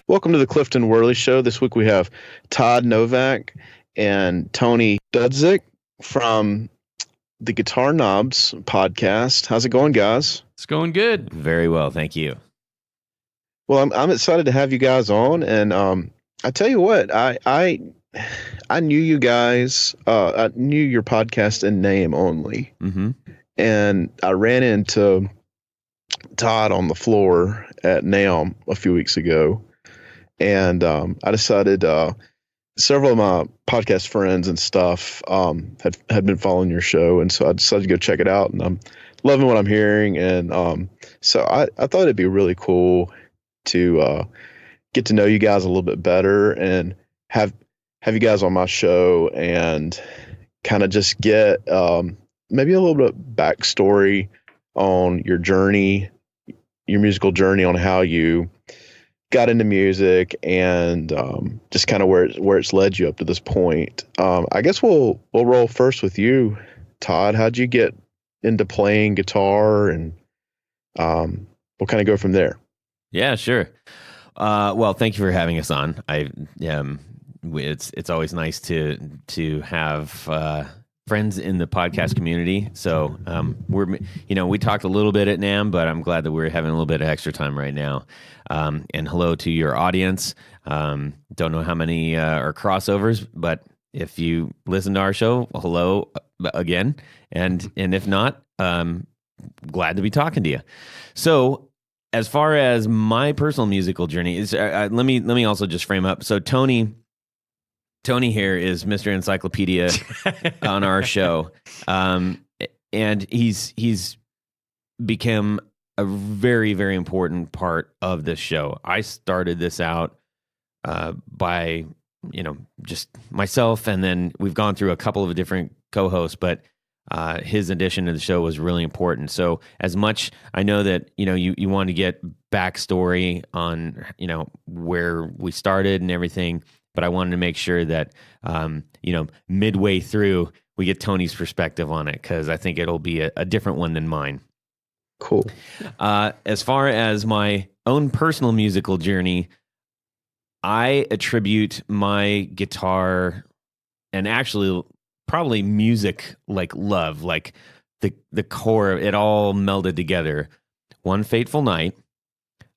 Welcome to the Clifton Worley Show. This week we have Todd Novack and Tony Dudzik from the Guitar Knobs podcast. How's it going, guys? It's going good. Very well, thank you. Well, I'm excited to have you guys on, and I tell you what, I knew you guys. I knew your podcast in name only, and I ran into Todd on the floor at NAMM a few weeks ago, and I decided several of my podcast friends and stuff had been following your show, and so I decided to go check it out, and I'm loving what I'm hearing, and so I thought it'd be really cool to get to know you guys a little bit better and have you guys on my show and kind of just get maybe a little bit of backstory on your journey, your musical journey, on how you got into music and just kind of where it's led you up to this point. I guess we'll roll first with you, Todd. How'd you get into playing guitar, and we'll kind of go from there. Yeah, sure. Well, thank you for having us on. It's always nice to have friends in the podcast community. So we talked a little bit at NAMM, but I'm glad that we're having a little bit of extra time right now. And hello to your audience. Don't know how many are crossovers, but if you listen to our show, hello again. And if not, glad to be talking to you. So as far as my personal musical journey is, let me also just frame up. So Tony here is Mr. Encyclopedia on our show, and he's become a very, very important part of this show. I started this out by just myself, and then we've gone through a couple of different co-hosts, but his addition to the show was really important. So as much, I know that, you want to get backstory on, where we started and everything, but I wanted to make sure that, midway through we get Tony's perspective on it, because I think it'll be a different one than mine. Cool. As far as my own personal musical journey, I attribute my guitar and actually probably music like love, like the core, it all melded together. One fateful night,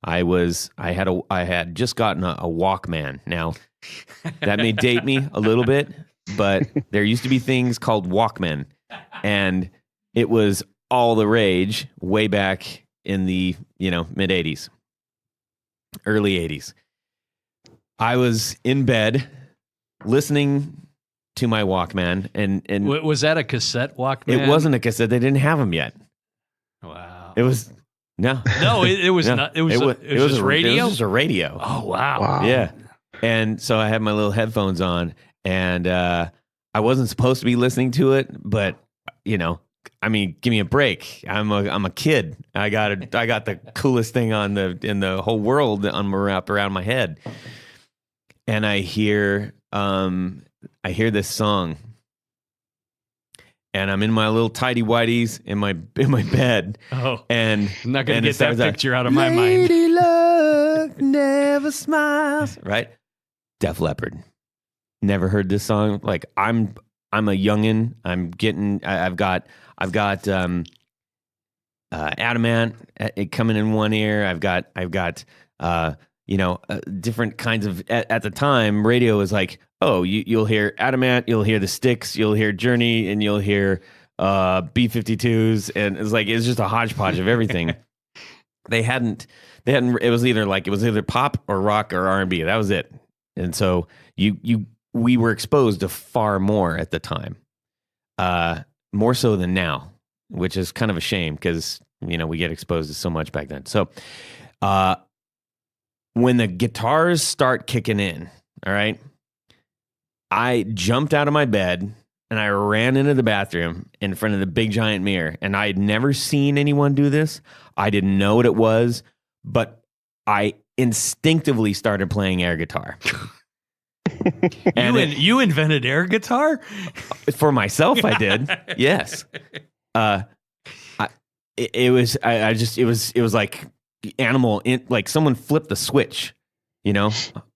I had just gotten a Walkman. Now, that may date me a little bit, but there used to be things called Walkman, and it was all the rage way back in the mid 80s, early 80s. I was in bed listening to my Walkman, and was that a cassette Walkman? It wasn't a cassette. They didn't have them yet. Wow. It was no. It was not. It was just radio. It was just a radio. Oh wow. Yeah. And so I had my little headphones on, and I wasn't supposed to be listening to it, but give me a break. I'm a kid. I got the coolest thing in the whole world wrapped around my head, and I hear this song, and I'm in my little tidy whities in my bed. Oh, and I'm not gonna get that picture out of my mind. Lady luck never smiles. Right? Def Leppard. Never heard this song. Like I'm a youngin. I've got Adamant coming in one ear. I've got different kinds of, at the time, radio was like, oh, you'll hear Adamant, you'll hear the Styx, you'll hear Journey, and you'll hear B-52s, and it's just a hodgepodge of everything. They hadn't, it was either pop or rock or R&B. That was it. And so we were exposed to far more at the time, more so than now, which is kind of a shame, because we get exposed to so much back then. So when the guitars start kicking in, all right, I jumped out of my bed and I ran into the bathroom in front of the big giant mirror, and I had never seen anyone do this. I didn't know what it was, but I instinctively started playing air guitar. You invented air guitar? For myself, I did. Yes. It was like animal, like someone flipped the switch.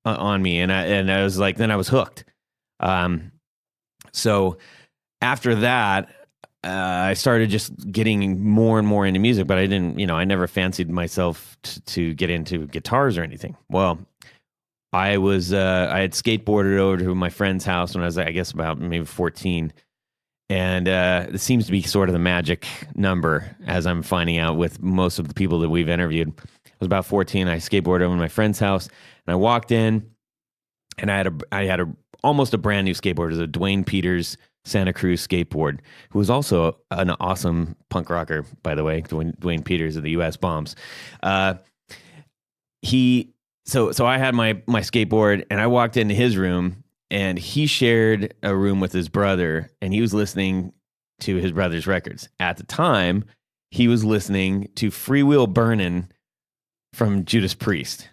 on me, and I was like, then I was hooked. So after that, I started just getting more and more into music, but I didn't, I never fancied myself to get into guitars or anything. Well, I had skateboarded over to my friend's house when I was, I guess, about maybe 14. And it seems to be sort of the magic number, as I'm finding out with most of the people that we've interviewed. I was about 14. I skateboarded over to my friend's house, and I walked in, and I had almost a brand new skateboard. It was a Dwayne Peters Santa Cruz skateboard, who was also an awesome punk rocker, by the way. Dwayne Peters of the U.S. Bombs. So I had my skateboard, and I walked into his room, and he shared a room with his brother, and he was listening to his brother's records. At the time, he was listening to Free Will Burnin' from Judas Priest.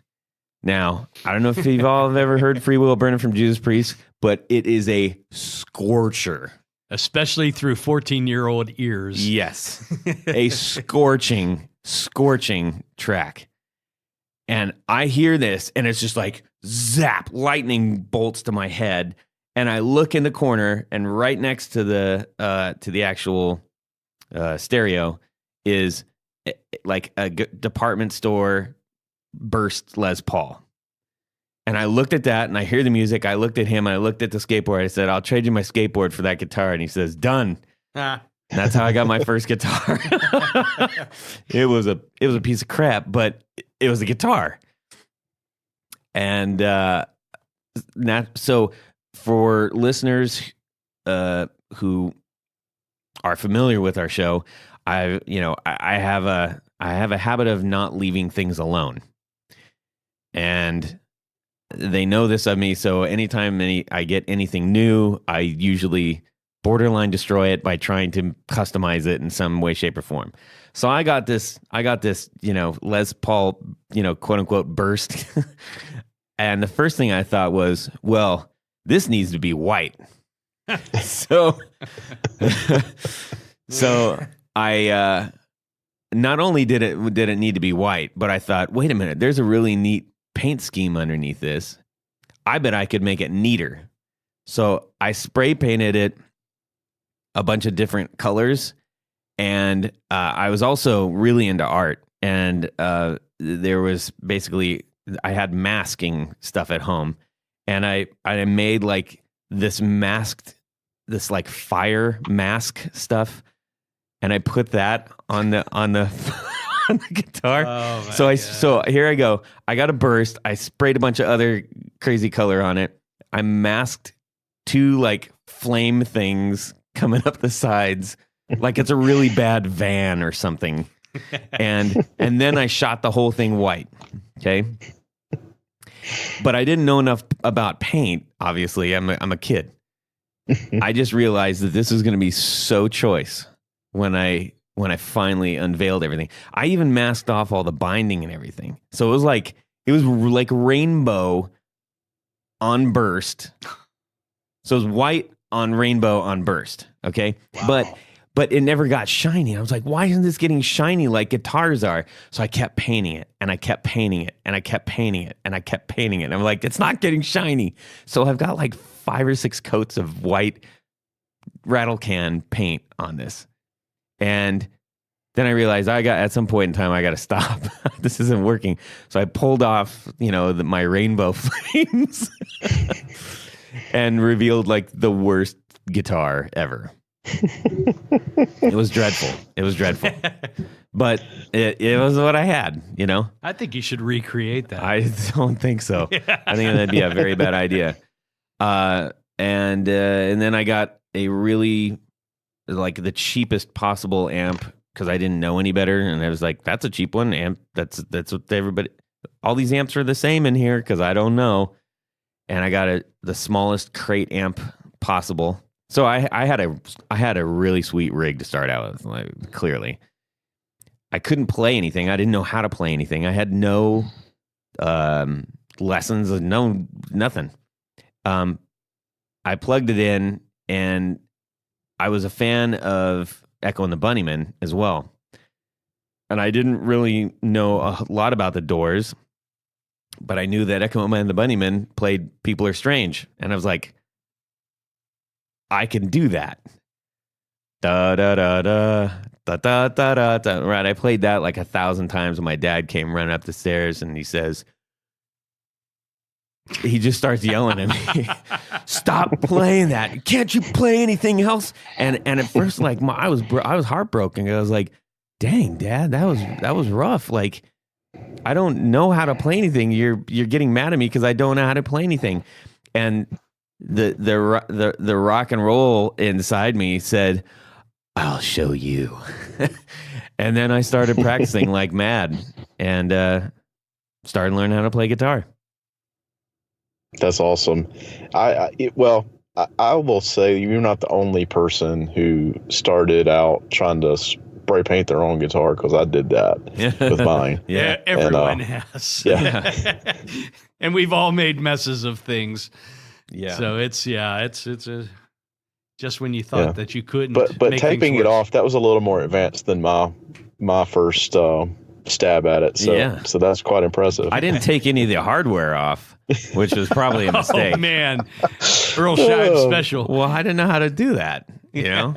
Now, I don't know if you've all ever heard Free Will Burnin' from Judas Priest, but it is a scorcher. Especially through 14-year-old ears. Yes. A scorching track. And I hear this, and it's just like zap, lightning bolts to my head. And I look in the corner, and right next to the actual stereo is like a department store burst Les Paul. And I looked at that, and I hear the music. I looked at him, I looked at the skateboard. I said, "I'll trade you my skateboard for that guitar." And he says, "Done." That's how I got my first guitar. It was a piece of crap, but it was a guitar. And so for listeners who are familiar with our show, I have a habit of not leaving things alone. And they know this of me, so anytime I get anything new, I usually borderline destroy it by trying to customize it in some way, shape, or form. So I got this, Les Paul, quote unquote burst. And the first thing I thought was, well, this needs to be white. So I not only did it need to be white, but I thought, wait a minute, there's a really neat paint scheme underneath this. I bet I could make it neater. So I spray painted it a bunch of different colors, and I was also really into art, and there was basically, I had masking stuff at home, and I made like this like fire mask stuff, and I put that on the on the guitar. Oh, so here I go. I got a burst. I sprayed a bunch of other crazy color on it. I masked two like flame things coming up the sides, like it's a really bad van or something. And then I shot the whole thing white. Okay. But I didn't know enough about paint. Obviously, I'm a kid. I just realized that this was going to be so choice when I finally unveiled everything. I even masked off all the binding and everything. So it was like rainbow on burst. So it was white on rainbow on burst. Okay. Wow. But it never got shiny. I was like, why isn't this getting shiny like guitars are? So I kept painting it, and I kept painting it, and I kept painting it, and I kept painting it. And I'm like, it's not getting shiny. So I've got like 5 or 6 coats of white rattle can paint on this. And then I realized at some point in time, I got to stop. This isn't working. So I pulled off, my rainbow flames and revealed like the worst guitar ever. It was dreadful. But it was what I had, I think you should recreate that. I don't think so. I think that'd be a very bad idea. And then I got a really like the cheapest possible amp because I didn't know any better, and I was like, that's a cheap one amp. That's what everybody. All these amps are the same in here because I don't know. And I got the smallest crate amp possible. So I had a really sweet rig to start out with. Like, clearly, I couldn't play anything. I didn't know how to play anything. I had no lessons, nothing. I plugged it in, and I was a fan of Echo and the Bunnymen as well. And I didn't really know a lot about the Doors, but I knew that Echo and the Bunnymen played People Are Strange. And I was like, I can do that. Da da da da da da da da da. Right. I played that like 1,000 times when my dad came running up the stairs and he just starts yelling at me, "Stop playing that! Can't you play anything else?" And at first, like I was heartbroken. I was like, "Dang, Dad, that was rough. Like, I don't know how to play anything. You're getting mad at me because I don't know how to play anything." And the rock and roll inside me said, "I'll show you." And then I started practicing like mad and started learning how to play guitar. That's awesome. I will say you're not the only person who started out trying to spray paint their own guitar, because I did that with mine. Yeah, everyone has. Yeah. And we've all made messes of things. Yeah. So it's just when you thought that you couldn't. But taping it off, that was a little more advanced than my first stab at it. So that's quite impressive. I didn't take any of the hardware off, which was probably a mistake. Oh man, Earl Scheib special. Well, I didn't know how to do that. You know.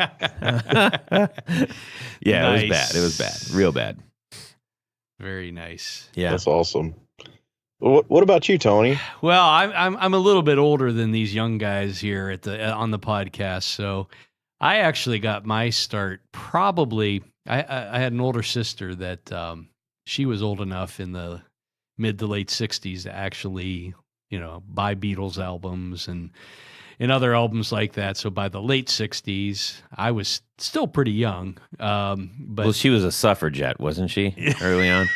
Yeah, nice. It was bad, real bad. Very nice. Yeah, that's awesome. What about you, Tony? Well, I'm a little bit older than these young guys here on the podcast, so I actually got my start probably. I had an older sister that she was old enough in the mid to late 60s to actually, buy Beatles albums and other albums like that. So by the late 60s, I was still pretty young. But she was a suffragette, wasn't she? Early on,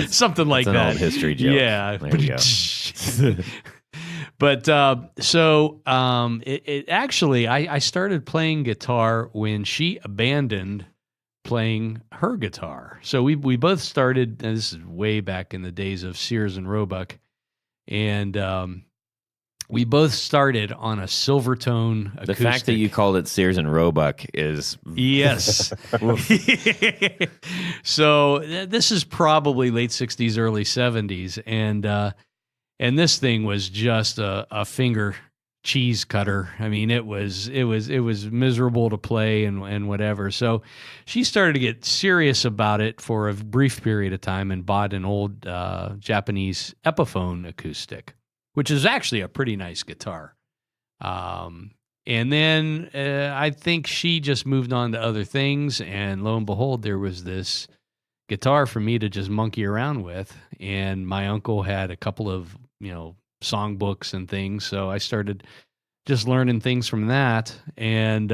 something like that. An old history joke. Yeah. There you go. But it actually, I started playing guitar when she abandoned playing her guitar. So we both started, and this is way back in the days of Sears and Roebuck, and we both started on a Silvertone acoustic. The fact that you called it Sears and Roebuck is... Yes. So this is probably late 60s, early 70s, and this thing was just a finger cheese cutter. I mean, it was miserable to play and whatever. So she started to get serious about it for a brief period of time and bought an old Japanese Epiphone acoustic, which is actually a pretty nice guitar. And then I think she just moved on to other things, and lo and behold, there was this guitar for me to just monkey around with. And my uncle had a couple of, songbooks and things, so I started just learning things from that. And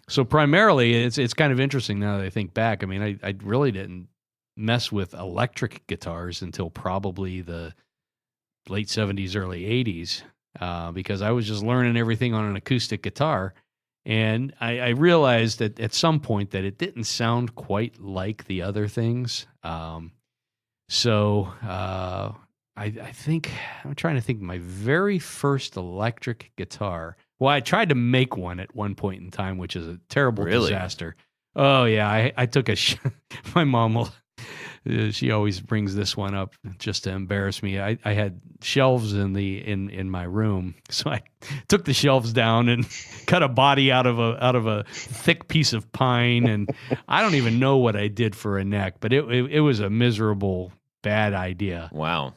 so primarily, it's kind of interesting now that I think back. I mean, I really didn't mess with electric guitars until probably the late 70s, early 80s, because I was just learning everything on an acoustic guitar. And I realized that at some point that it didn't sound quite like the other things. I think, I'm trying to think, my very first electric guitar. Well, I tried to make one at one point in time, which is a terrible disaster. Oh, yeah. I took my mom she always brings this one up just to embarrass me. I had shelves in my room, so I took the shelves down and cut a body out of a thick piece of pine, and I don't even know what I did for a neck, but it was a miserable, bad idea. Wow.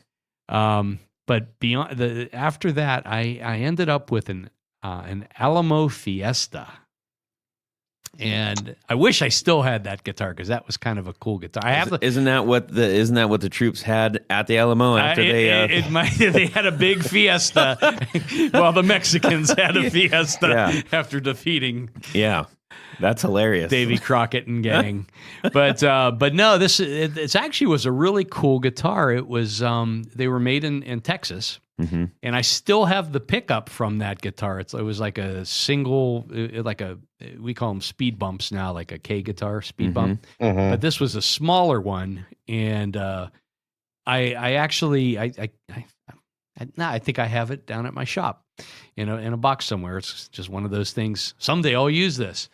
But after that, I ended up with an Alamo Fiesta. And I wish I still had that guitar, because that was kind of a cool guitar. Isn't that what the troops had at the Alamo after they had a big fiesta, while the Mexicans had a fiesta after defeating. Yeah, that's hilarious. Davy Crockett and gang. But no, it actually was a really cool guitar. It was they were made in Texas. Mm-hmm. And I still have the pickup from that guitar. It was like a single, we call them speed bumps now, like a K guitar speed bump. Mm-hmm. But this was a smaller one, and I think I have it down at my shop in a box somewhere. It's just one of those things. Someday I'll use this.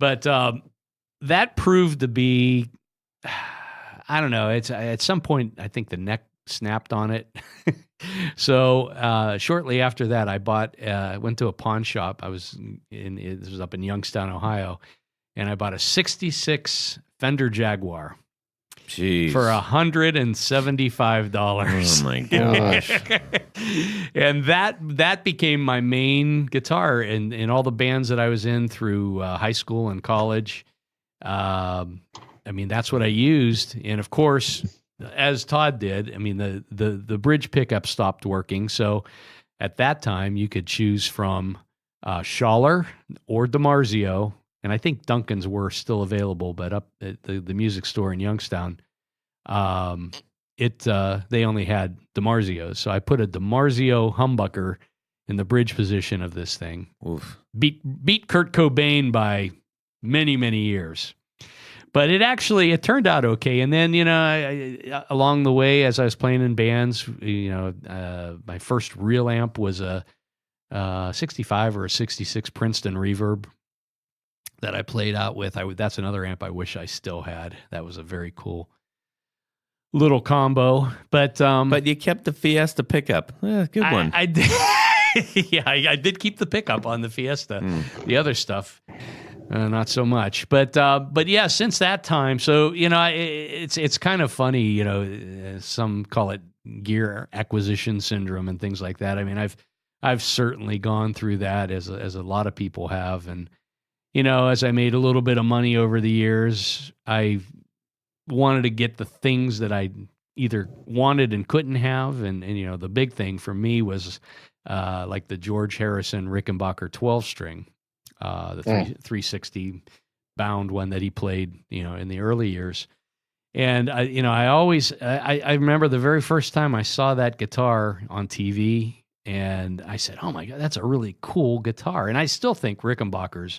But that proved to be, I don't know. It's at some point, I think the neck snapped on it. So shortly after that, I went to a pawn shop. This was up in Youngstown, Ohio, and I bought a '66 Fender Jaguar. Jeez. For $175. Oh my gosh. And that became my main guitar in all the bands that I was in through high school and college. I mean, that's what I used. And of course, as Todd did, I mean, the bridge pickup stopped working. So at that time, you could choose from Schaller or DiMarzio. And I think Duncan's were still available, but up at the music store in Youngstown, they only had DiMarzio's. So I put a DiMarzio humbucker in the bridge position of this thing. Oof. Beat Kurt Cobain by many, many years. But it turned out okay. And then, along the way, as I was playing in bands, my first real amp was a 65 or a 66 Princeton Reverb that I played out with. That's another amp I wish I still had. That was a very cool little combo. But you kept the Fiesta pickup. Good one. I did. Yeah, I did keep the pickup on the Fiesta. The other stuff, not so much. But yeah, since that time, so it's kind of funny. Some call it gear acquisition syndrome and things like that. I mean, I've certainly gone through that as a lot of people have, and as I made a little bit of money over the years, I wanted to get the things that I either wanted and couldn't have. And the big thing for me was like the George Harrison Rickenbacker 12-string, the 360 bound one that he played, in the early years. And I remember the very first time I saw that guitar on TV, and I said, "Oh my God, that's a really cool guitar." And I still think Rickenbackers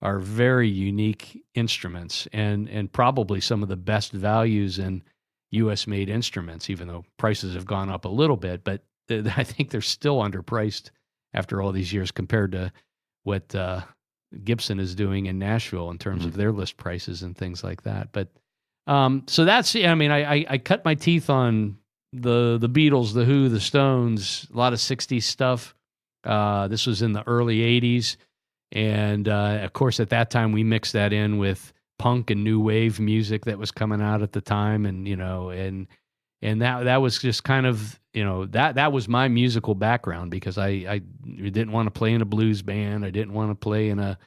are very unique instruments and probably some of the best values in U.S. made instruments, even though prices have gone up a little bit. But I think they're still underpriced after all these years compared to what Gibson is doing in Nashville in terms of their list prices and things like that. But so that's, I mean, I cut my teeth on the Beatles, the Who, the Stones, a lot of 60s stuff. This was in the early 80s. And, of course, at that time, we mixed that in with punk and new wave music that was coming out at the time. And, and that was just kind of, that was my musical background, because I didn't want to play in a blues band. I didn't want to play in a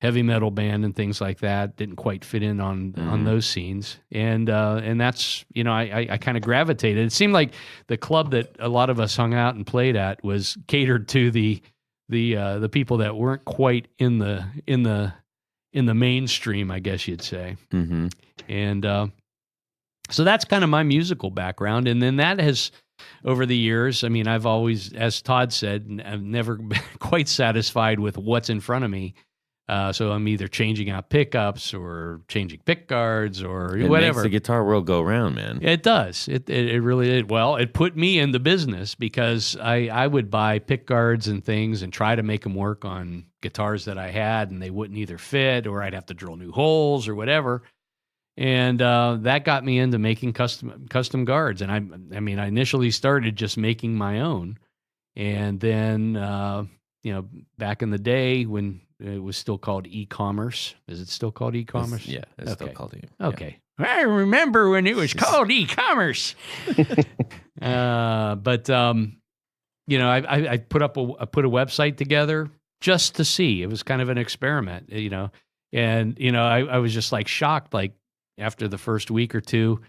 heavy metal band and things like that. Didn't quite fit in on those scenes. And that's, I kind of gravitated. It seemed like the club that a lot of us hung out and played at was catered to the people that weren't quite in the mainstream, I guess you'd say. Mm-hmm. And so that's kind of my musical background. And then that has, over the years, I mean, I've always, as Todd said, I've never been quite satisfied with what's in front of me. So I'm either changing out pickups or changing pick guards or it whatever. Makes the guitar world go round, man. It does. It really did. Well, it put me in the business, because I would buy pick guards and things and try to make them work on guitars that I had, and they wouldn't either fit, or I'd have to drill new holes or whatever. And that got me into making custom guards. And I mean, I initially started just making my own, and then back in the day when it was still called e-commerce. Is it still called e-commerce? It's still called e-commerce. Okay. Yeah. I remember when it was called e-commerce. I put a website together just to see. It was kind of an experiment, and I was just like shocked, like after the first week or two,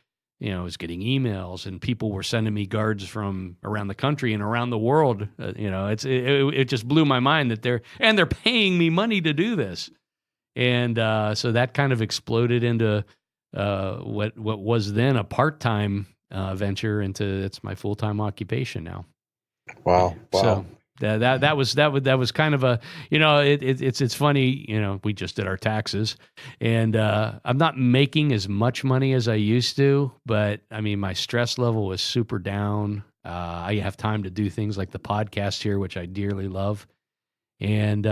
I was getting emails and people were sending me guards from around the country and around the world. It just blew my mind that they're paying me money to do this. And so that kind of exploded into what was then a part-time venture into it's my full-time occupation now. Wow. So that was kind of a, it's funny, we just did our taxes, and I'm not making as much money as I used to, but I mean, my stress level was super down. I have time to do things like the podcast here, which I dearly love. And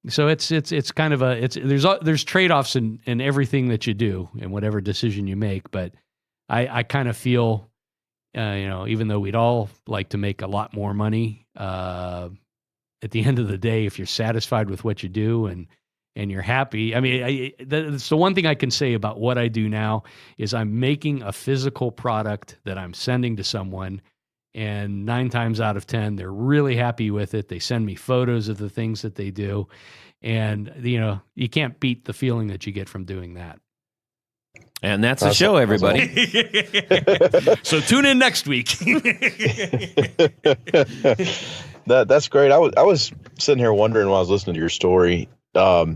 so it's kind of there's trade-offs in everything that you do and whatever decision you make, but I kind of feel even though we'd all like to make a lot more money, at the end of the day, if you're satisfied with what you do and you're happy, I mean, that's the one thing I can say about what I do now is I'm making a physical product that I'm sending to someone, and 9 times out of 10, they're really happy with it. They send me photos of the things that they do, and you can't beat the feeling that you get from doing that. And that's the show, everybody. So tune in next week. That's great. I was sitting here wondering while I was listening to your story, how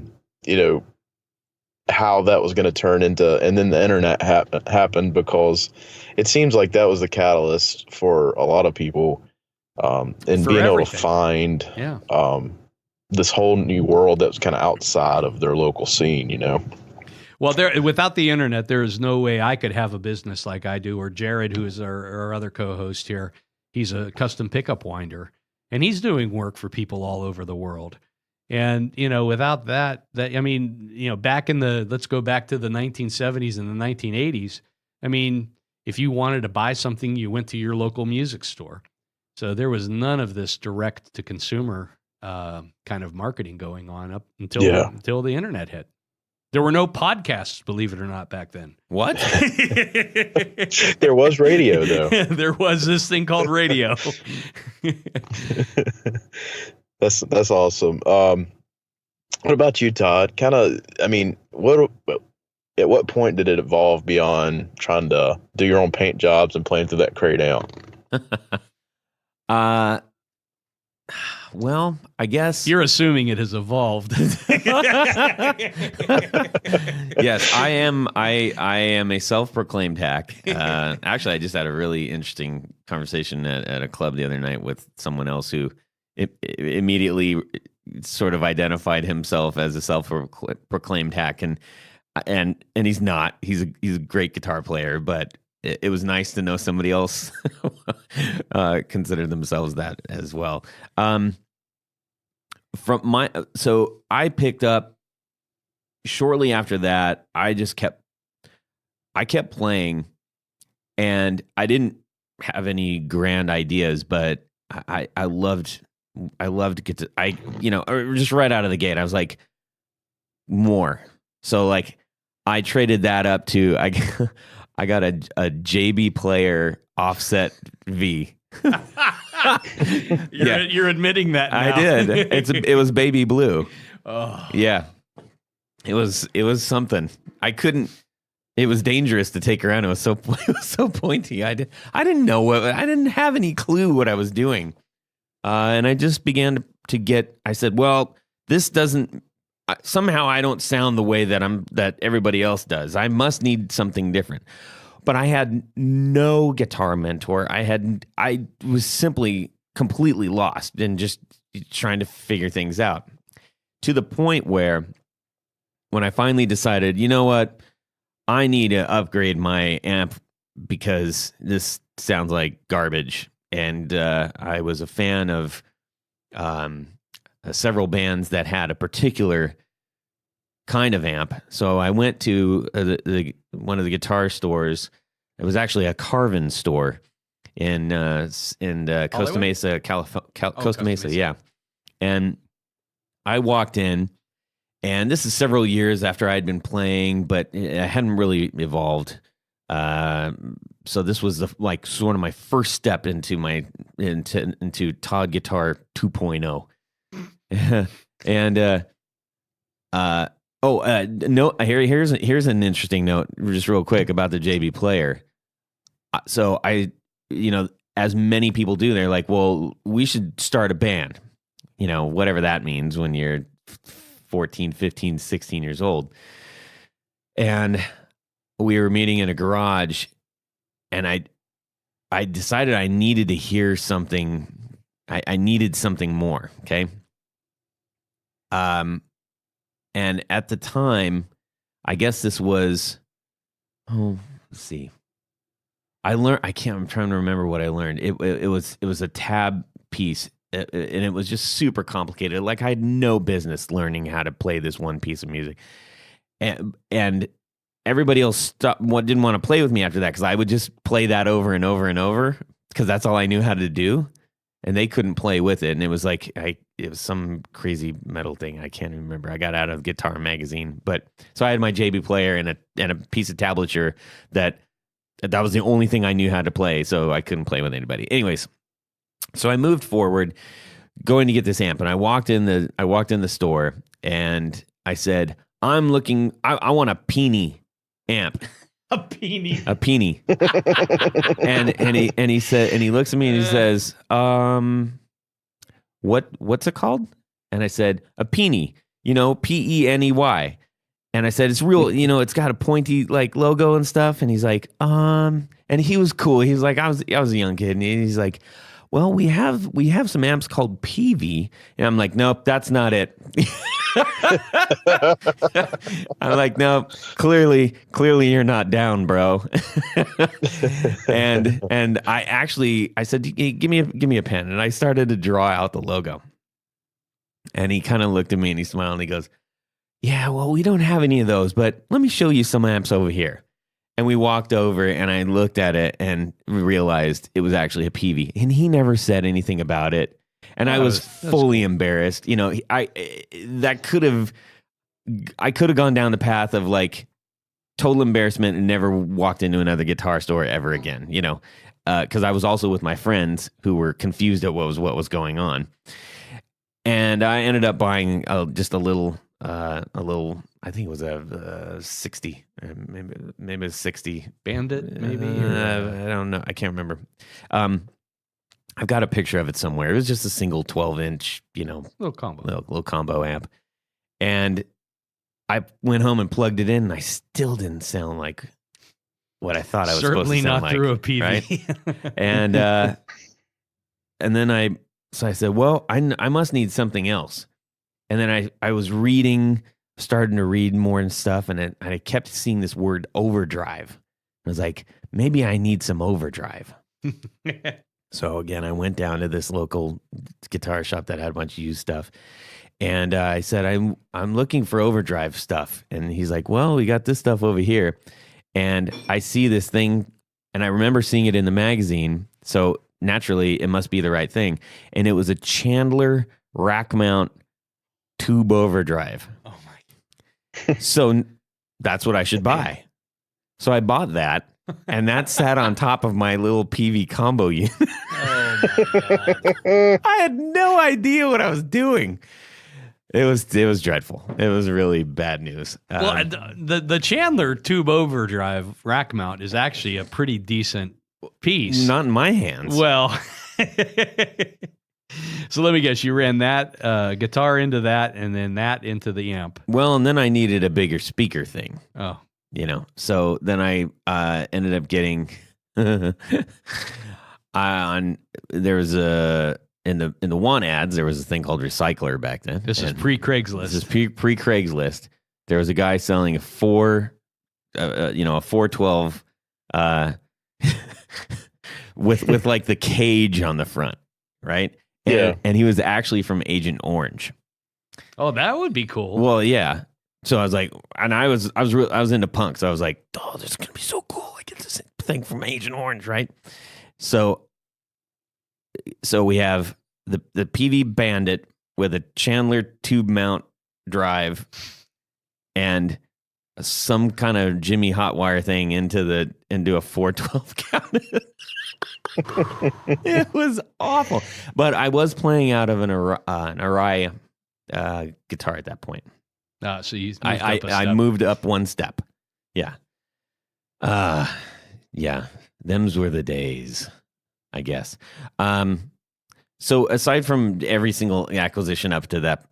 that was going to turn into, and then the internet happened, because it seems like that was the catalyst for a lot of people, and being able to find this whole new world that was kind of outside of their local scene, Well, without the internet, there is no way I could have a business like I do, or Jared, who is our other co-host here. He's a custom pickup winder, and he's doing work for people all over the world. And, without that, let's go back to the 1970s and the 1980s. I mean, if you wanted to buy something, you went to your local music store. So there was none of this direct to consumer kind of marketing going on up until the internet hit. There were no podcasts, believe it or not, back then. What? There was radio, though. There was this thing called radio. That's awesome. What about you, Todd? At what point did it evolve beyond trying to do your own paint jobs and playing through that crate amp? Well, I guess you're assuming it has evolved. Yes, I am. I am a self-proclaimed hack. Actually, I just had a really interesting conversation at a club the other night with someone else who immediately sort of identified himself as a self-proclaimed hack, and he's not. He's a great guitar player, but it was nice to know somebody else considered themselves that as well. So I picked up shortly after that. I kept playing, and I didn't have any grand ideas, but I loved to get to, or just right out of the gate, I was like, more. So like I traded that up to, I got a JB Player offset V. You're admitting that now. I did. It was baby blue. Oh. Yeah. It was something. It was dangerous to take around. It was so pointy. I didn't know I didn't have any clue what I was doing. And I just began to get, I said, well, this doesn't, somehow I don't sound the way that everybody else does. I must need something different. But I had no guitar mentor. I was simply completely lost and just trying to figure things out, to the point where when I finally decided, you know what, I need to upgrade my amp because this sounds like garbage. And I was a fan of several bands that had a particular kind of amp. So I went to one of the guitar stores. It was actually a Carvin store in Costa Mesa, California. Costa Mesa, yeah. And I walked in, and this is several years after I'd been playing, but I hadn't really evolved. So this was sort of my first step into Todd Guitar 2.0. And no, here's an interesting note, just real quick, about the JB Player. So I, as many people do, they're like, well, we should start a band, whatever that means when you're 14, 15, 16 years old. And we were meeting in a garage, and I decided I needed to hear something. I needed something more. Okay. And at the time, I guess this was, let's see. I'm trying to remember what I learned. It was a tab piece, and it was just super complicated. Like, I had no business learning how to play this one piece of music. And everybody else didn't want to play with me after that because I would just play that over and over and over because that's all I knew how to do. And they couldn't play with it. And it was like, it was some crazy metal thing. I can't even remember. I got out of Guitar Magazine. But so I had my JB player and a piece of tablature that was the only thing I knew how to play. So I couldn't play with anybody. Anyways, so I moved forward going to get this amp. And I walked in the store and I said, I want a Peony amp. A Peony. A Peony. and he said, and he looks at me and he says, what's it called? And I said, a Peony, Peney. And I said, it's real, it's got a pointy like logo and stuff. And he's like, and he was cool. He was like, I was a young kid. And he's like, well, we have some amps called PV. And I'm like, nope, that's not it. I'm like, no, clearly you're not down, bro. and I said, hey, give me a pen. And I started to draw out the logo. And he kind of looked at me and he smiled and he goes, yeah, well, we don't have any of those, but let me show you some amps over here. And we walked over and I looked at it and realized it was actually a PV. And he never said anything about it. And I was fully embarrassed. I could have gone down the path of like total embarrassment and never walked into another guitar store ever again, because I was also with my friends who were confused at what was going on. And I ended up buying just a little, I think it was a 60, maybe a 60 Bandit, maybe. I don't know. I can't remember. I've got a picture of it somewhere. It was just a single 12-inch, little combo amp. And I went home and plugged it in, and I still didn't sound like what I thought I was supposed to sound like. Certainly not through a Right? PV. And then I said, well, I must need something else. And then I was starting to read more and stuff, and I kept seeing this word overdrive. I was like, maybe I need some overdrive. So again, I went down to this local guitar shop that had a bunch of used stuff. And I said, I'm looking for overdrive stuff. And he's like, well, we got this stuff over here. And I see this thing, and I remember seeing it in the magazine. So naturally, it must be the right thing. And it was a Chandler rack mount tube overdrive. Oh my. So that's what I should buy. So I bought that. And that sat on top of my little PV combo unit. Oh my God. I had no idea what I was doing. It was dreadful. It was really bad news. Well, the Chandler tube overdrive rack mount is actually a pretty decent piece. Not in my hands. Well, so let me guess. You ran that guitar into that, and then that into the amp. Well, and then I needed a bigger speaker thing. Oh. So then I ended up getting there was in the want ads, there was a thing called Recycler back then. This is pre-Craigslist. This is pre-Craigslist. There was a guy selling a 412 with like the cage on the front, right? Yeah. And he was actually from Agent Orange. Oh, that would be cool. Well, yeah. So I was like, and I was into punk, so I was like, oh, this is gonna be so cool. I get this thing from Agent Orange, right? So we have the PV Bandit with a Chandler tube mount drive and some kind of Jimmy Hotwire thing into a 412 cabinet. It was awful, but I was playing out of an Arai guitar at that point. So you moved I moved up one step. Yeah. Yeah. Them's were the days, I guess. So aside from every single acquisition up to that,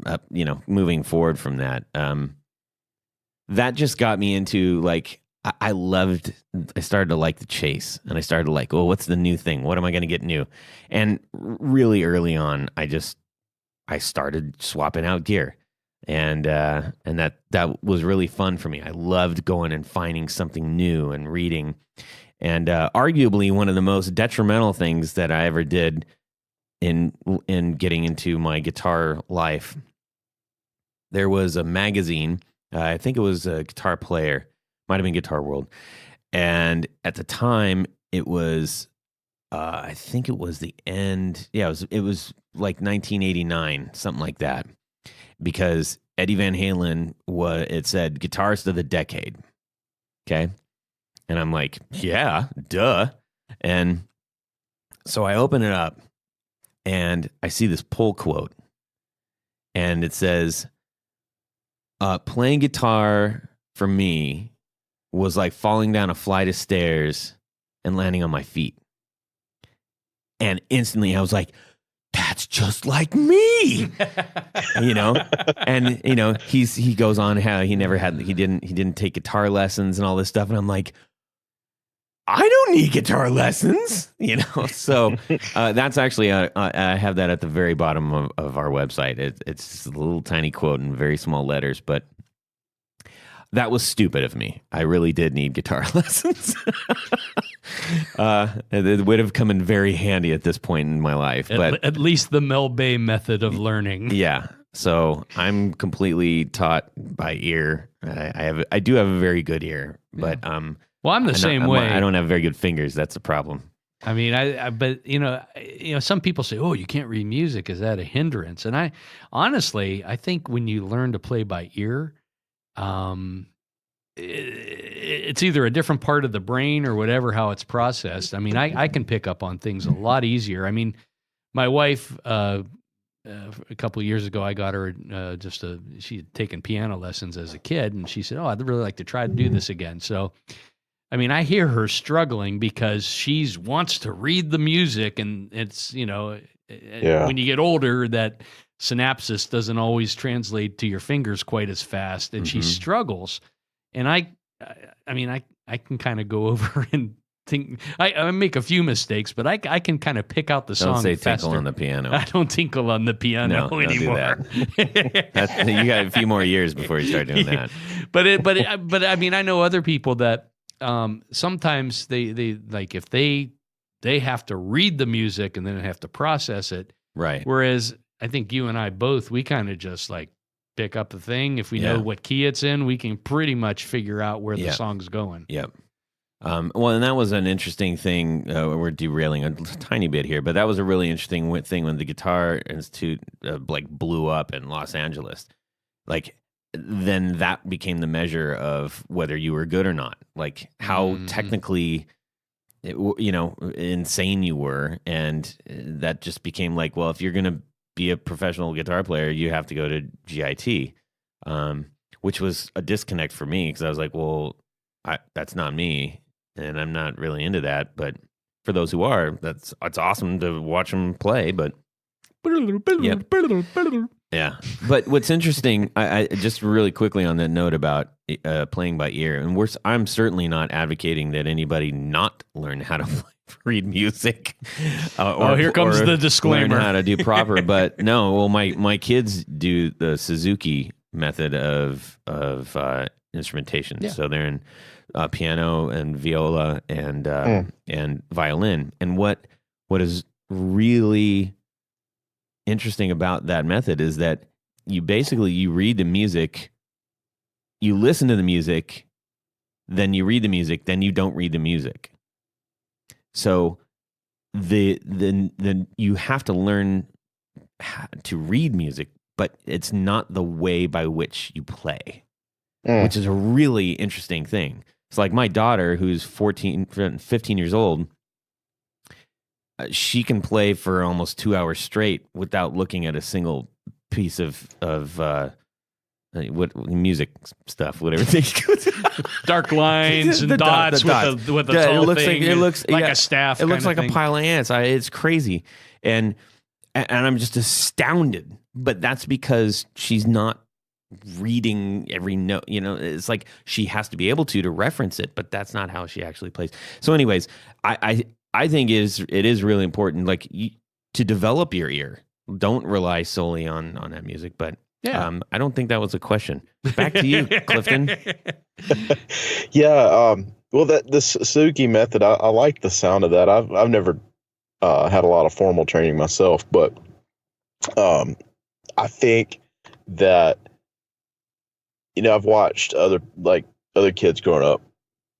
moving forward from that, that just got me into like, I started to like the chase, and I started to like, oh, what's the new thing? What am I going to get new? And really early on, I started swapping out gear. And that was really fun for me. I loved going and finding something new and reading. And arguably one of the most detrimental things that I ever did in getting into my guitar life, there was a magazine, I think it was a Guitar Player, Might have been Guitar World. And at the time, it was, I think it was the end. Yeah, it was like 1989, something like that. Because Eddie Van Halen, it said guitarist of the decade. Okay. And I'm like, yeah, duh. And so I open it up and I see this pull quote. And it says, playing guitar for me was like falling down a flight of stairs and landing on my feet. And instantly I was like, that's just like me, you know? And, you know, he goes on how he didn't take guitar lessons and all this stuff. And I'm like, I don't need guitar lessons, you know? So that's actually, I have that at the very bottom of our website. It's just a little tiny quote in very small letters, but that was stupid of me. I really did need guitar lessons. It would have come in very handy at this point in my life. But at least the Mel Bay method of learning. Yeah. So I'm completely taught by ear. I do have a very good ear, but well, I'm the same way. I don't have very good fingers. That's a problem. I mean, but you know, some people say, "Oh, you can't read music. Is that a hindrance?" And I honestly, I think when you learn to play by ear, it's either a different part of the brain or whatever, how it's processed. I mean, I can pick up on things a lot easier. I mean, my wife, a couple of years ago, I got her she had taken piano lessons as a kid, and she said, "Oh, I'd really like to try to do this again." So, I mean, I hear her struggling because she wants to read the music, and it's, you know, when you get older, that synapsis doesn't always translate to your fingers quite as fast, and she struggles. And I mean, I can kind of go over and think. I make a few mistakes, but I can kind of pick out the song. Don't say faster. tinkle on the piano. I don't tinkle on the piano anymore. Don't do that. You got a few more years before you start doing that. But I mean, I know other people that sometimes they like if they have to read the music and then have to process it. Right. Whereas I think you and I both, we kind of just like pick up the thing. If we know what key it's in, we can pretty much figure out where the song's going. Yep. Well, and that was an interesting thing. We're derailing a tiny bit here, but that was a really interesting thing when the Guitar Institute like blew up in Los Angeles. Like, then that became the measure of whether you were good or not. Like how technically, insane you were, and that just became like, well, if you're gonna be a professional guitar player, you have to go to GIT, which was a disconnect for me because I was like, well, that's not me, and I'm not really into that. But for those who are, it's awesome to watch them play. But yeah. But what's interesting, I just really quickly on that note about playing by ear, and I'm certainly not advocating that anybody not learn how to read music. Here comes the disclaimer. Learn how to do proper. But no, well, my kids do the Suzuki method of instrumentation. Yeah. So they're in piano and viola and violin. And what is really interesting about that method is that you read the music, you listen to the music, then you read the music, then you don't read the music. So the you have to learn how to read music, but it's not the way by which you play, which is a really interesting thing. It's like my daughter, who's 15 years old, she can play for almost 2 hours straight without looking at a single piece of what music stuff, whatever they dark lines and dots with a tall thing. It looks like a staff. It looks like a pile of ants. It's crazy, and I'm just astounded. But that's because she's not reading every note. You know, it's like she has to be able to reference it, but that's not how she actually plays. So, anyways, I think it is really important, like to develop your ear. Don't rely solely on that music, but. Yeah, I don't think that was a question. Back to you, Clifton. Yeah, well, the Suzuki method, I like the sound of that. I've never had a lot of formal training myself, but I think that I've watched other kids growing up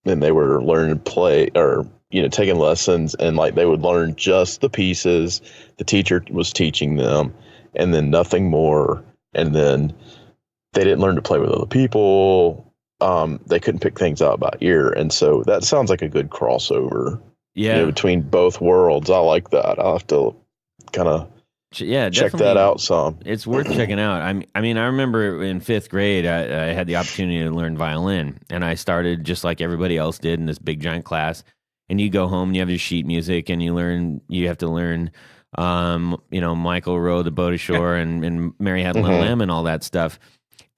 and they were learning to play, or taking lessons, and like they would learn just the pieces the teacher was teaching them, and then nothing more. And then they didn't learn to play with other people. They couldn't pick things out by ear, and so that sounds like a good crossover. Yeah, between both worlds. I like that. I'll have to kind of check that out some. It's worth checking out. I mean, I remember in 5th grade, I had the opportunity to learn violin, and I started just like everybody else did in this big giant class. And you go home and you have your sheet music, and you have to learn, Michael rowed the boat ashore and Mary had a little lamb and all that stuff.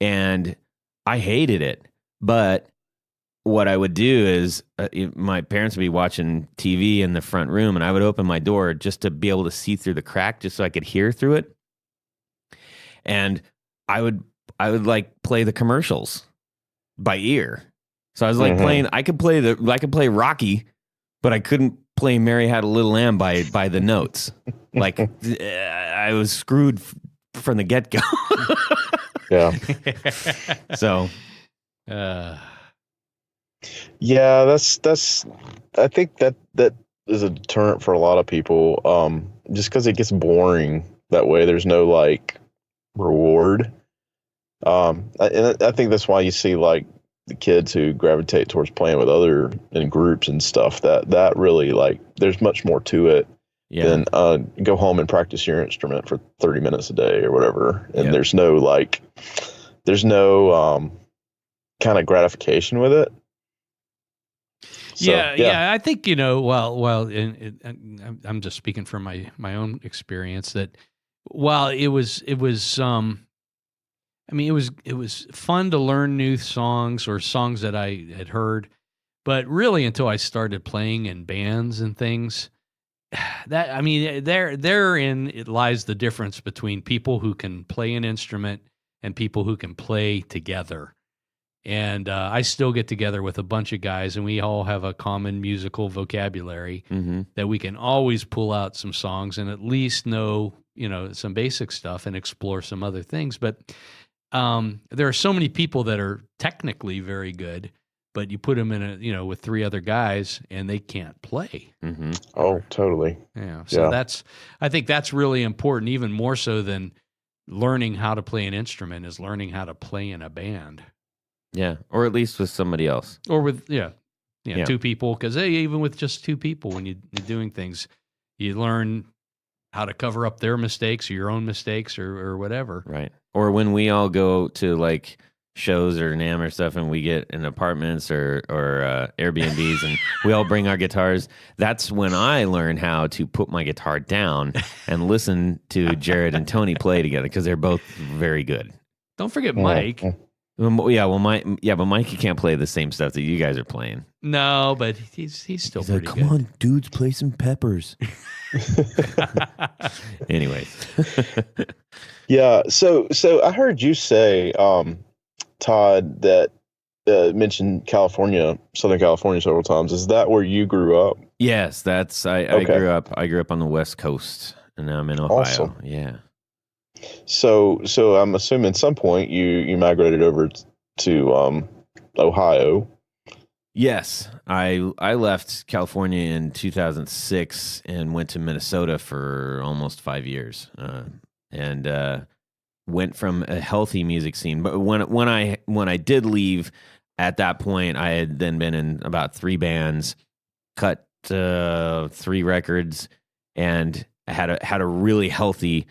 And I hated it, but what I would do is my parents would be watching TV in the front room, and I would open my door just to be able to see through the crack, just so I could hear through it. And I would like play the commercials by ear. So I was like playing. I could play Rocky, but I couldn't play Mary Had a Little Lamb by the notes. Like I was screwed from the get go. Yeah. So. Yeah, that's. I think that is a deterrent for a lot of people. Just because it gets boring that way. There's no like reward. And I think that's why you see like the kids who gravitate towards playing with other in groups and stuff. That really like there's much more to it than go home and practice your instrument for 30 minutes a day or whatever. And there's no kind of gratification with it. So, yeah. I think and I'm just speaking from my own experience that while it was fun to learn new songs or songs that I had heard, but really until I started playing in bands and things, therein it lies the difference between people who can play an instrument and people who can play together. And I still get together with a bunch of guys, and we all have a common musical vocabulary that we can always pull out some songs and at least know, some basic stuff and explore some other things. But there are so many people that are technically very good, but you put them in with 3 other guys and they can't play. Mm-hmm. Oh, totally. Yeah. So I think that's really important, even more so than learning how to play an instrument is learning how to play in a band. Yeah, or at least with somebody else. Or with, 2 people. Because even with just 2 people, when you're doing things, you learn how to cover up their mistakes or your own mistakes or whatever. Right. Or when we all go to like shows or NAMM or stuff and we get in apartments or Airbnbs and we all bring our guitars, that's when I learn how to put my guitar down and listen to Jared and Tony play together because they're both very good. Don't forget Mike. But Mike can't play the same stuff that you guys are playing. No, but he's still pretty like, good. Come on, dudes, play some Peppers. Anyways. Yeah, so I heard you say, Todd, that mentioned Southern California several times. Is that where you grew up? Yes, I grew up on the West Coast, and now I'm in Ohio. Awesome. Yeah. So I'm assuming at some point you migrated over to Ohio. Yes, I left California in 2006 and went to Minnesota for almost 5 years, and went from a healthy music scene. But when I did leave, at that point I had then been in about 3 bands, cut 3 records, and had a really healthy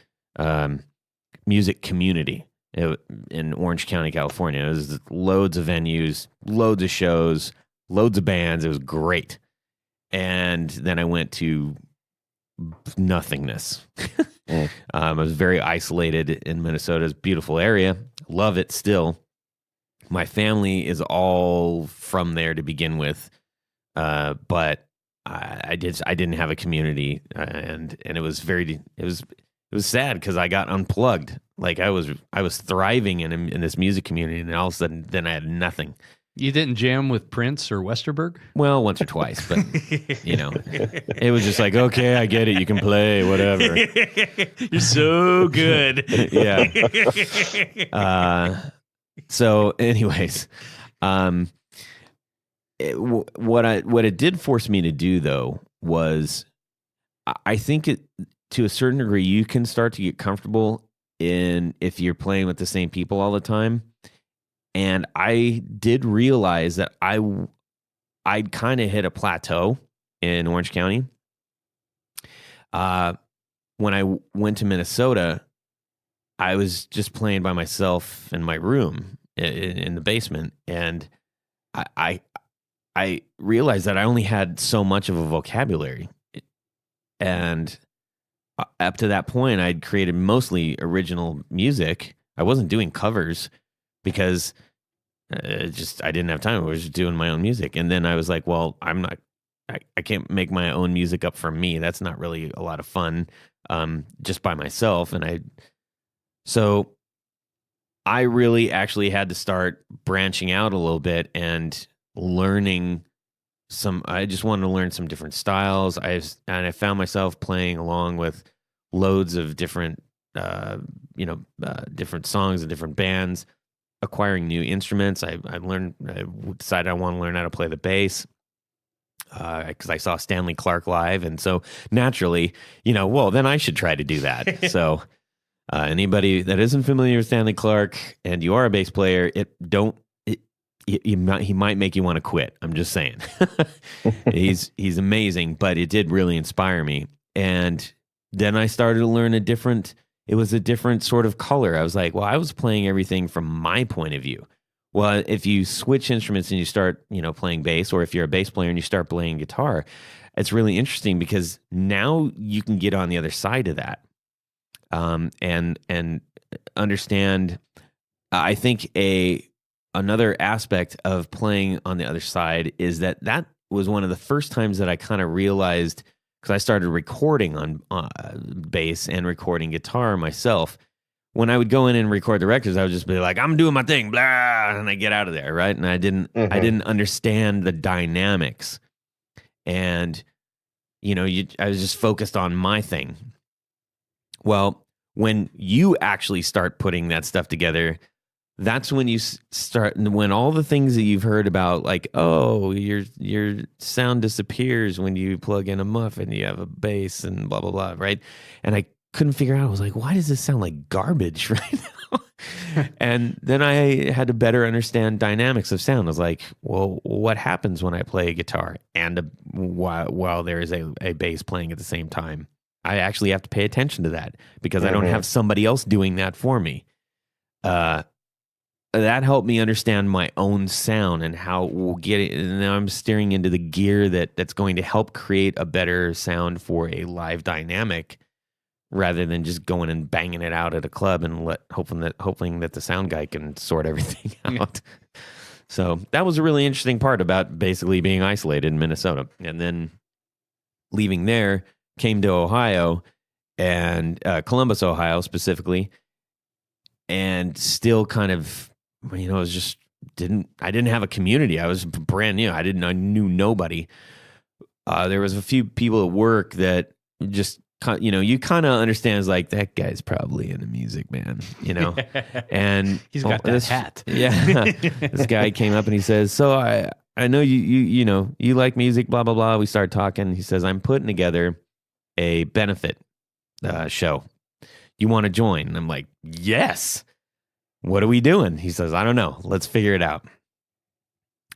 music community in Orange County, California. It was loads of venues, loads of shows, loads of bands. It was great. And then I went to nothingness. I was very isolated in Minnesota's beautiful area. Love it still. My family is all from there to begin with, but I didn't have a community, and it was it was sad because I got unplugged. Like I was thriving in this music community, and all of a sudden, then I had nothing. You didn't jam with Prince or Westerberg? Well, once or twice, but it was just like, okay, I get it. You can play whatever. You're so good. Yeah. So, anyways, what it did force me to do though was, I think to a certain degree you can start to get comfortable in if you're playing with the same people all the time. And I did realize that I'd kind of hit a plateau in Orange County. When I went to Minnesota, I was just playing by myself in my room in the basement, and I realized that I only had so much of a vocabulary, and up to that point, I'd created mostly original music. I wasn't doing covers because I didn't have time. I was just doing my own music, and then I was like, well, I can't make my own music up for me. That's not really a lot of fun, just by myself. So I really actually had to start branching out a little bit and learning I just wanted to learn some different styles. I found myself playing along with loads of different, different songs and different bands, acquiring new instruments. I decided I want to learn how to play the bass. Because I saw Stanley Clarke live, and so naturally, well, then I should try to do that. So, anybody that isn't familiar with Stanley Clarke and you are a bass player, he might make you want to quit. I'm just saying, he's amazing, but it did really inspire me. And then I started to learn it was a different sort of color. I was like, well, I was playing everything from my point of view. Well, if you switch instruments and you start, playing bass, or if you're a bass player and you start playing guitar, it's really interesting because now you can get on the other side of that, and understand. I think another aspect of playing on the other side is that was one of the first times that I kind of realized, because I started recording on bass and recording guitar myself. When I would go in and record the records, I would just be like, I'm doing my thing, blah, and I get out of there, right? And I didn't understand the dynamics. And, I was just focused on my thing. Well, when you actually start putting that stuff together, that's when when all the things that you've heard about, like, oh, your sound disappears when you plug in a muff and you have a bass and blah, blah, blah, right? And I couldn't figure out. I was like, why does this sound like garbage right now? And then I had to better understand dynamics of sound. I was like, well, what happens when I play a guitar and while there is a bass playing at the same time? I actually have to pay attention to that because I don't have somebody else doing that for me. That helped me understand my own sound and how we'll get it. And now I'm steering into the gear that's going to help create a better sound for a live dynamic, rather than just going and banging it out at a club and hoping that the sound guy can sort everything out. So that was a really interesting part about basically being isolated in Minnesota. And then leaving there, came to Ohio, and Columbus, Ohio specifically, and still kind of, it was just I didn't have a community. I was brand new. I knew nobody. There was a few people at work that just, you kind of understand, is like, that guy's probably into music, man, and he's got that hat. Yeah. This guy came up and he says, so I know you like music, blah, blah, blah. We started talking. He says, I'm putting together a benefit show. You want to join? And I'm like, yes. What are we doing? He says, I don't know. Let's figure it out.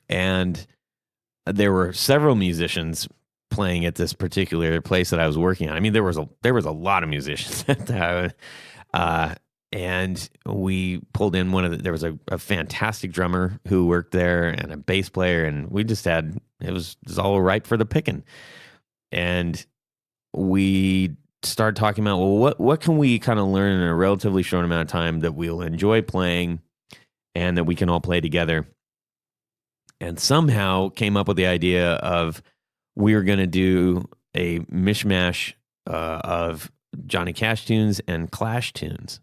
And there were several musicians playing at this particular place that I was working on. I mean, there was a lot of musicians at that. And we pulled in there was a fantastic drummer who worked there and a bass player, and we just it was all ripe for the picking. And we started talking about, well, what can we kind of learn in a relatively short amount of time that we'll enjoy playing and that we can all play together. And somehow came up with the idea of, we were going to do a mishmash of Johnny Cash tunes and Clash tunes.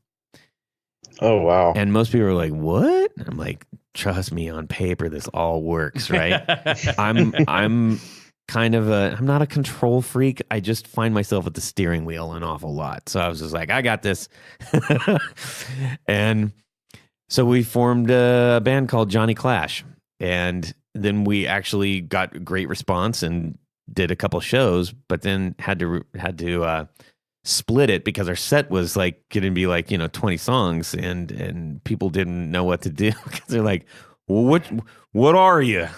Oh, wow. And most people are like, what? I'm like, trust me, on paper, this all works, right? I'm kind of I'm not a control freak. I just find myself at the steering wheel an awful lot. So I was just like, I got this. And so we formed a band called Johnny Clash. And then we actually got great response and did a couple shows, but then had to split it because our set was like going to be like 20 songs, and people didn't know what to do because they're like, well, what are you?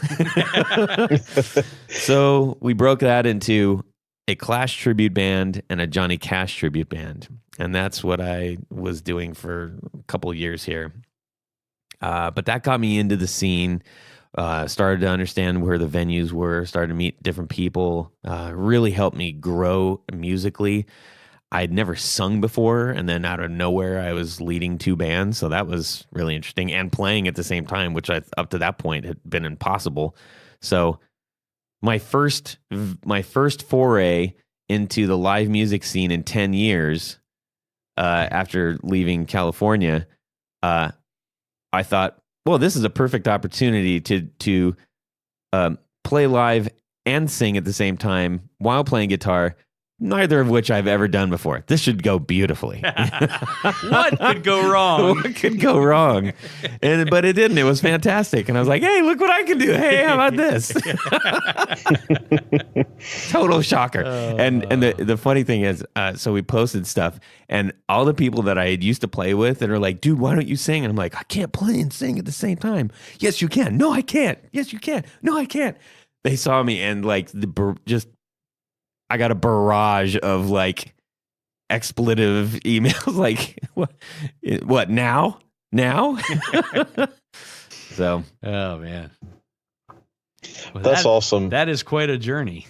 So we broke that into a Clash tribute band and a Johnny Cash tribute band, and that's what I was doing for a couple of years here. But that got me into the scene. Started to understand where the venues were, started to meet different people, really helped me grow musically. I'd never sung before, and then out of nowhere, I was leading 2 bands, so that was really interesting, and playing at the same time, which up to that point had been impossible. So my first foray into the live music scene in 10 years, after leaving California, I thought, well, this is a perfect opportunity to play live and sing at the same time while playing guitar, neither of which I've ever done before. This should go beautifully. What could go wrong? What could go wrong? But it didn't. It was fantastic. And I was like, hey, look what I can do. Hey, how about this? Total shocker. And the funny thing is, so we posted stuff, and all the people that I had used to play with that are like, dude, why don't you sing? And I'm like, I can't play and sing at the same time. Yes, you can. No, I can't. Yes, you can. No, I can't. They saw me, and like I got a barrage of like expletive emails like, what now? So, oh man. Well, that's awesome. That is quite a journey.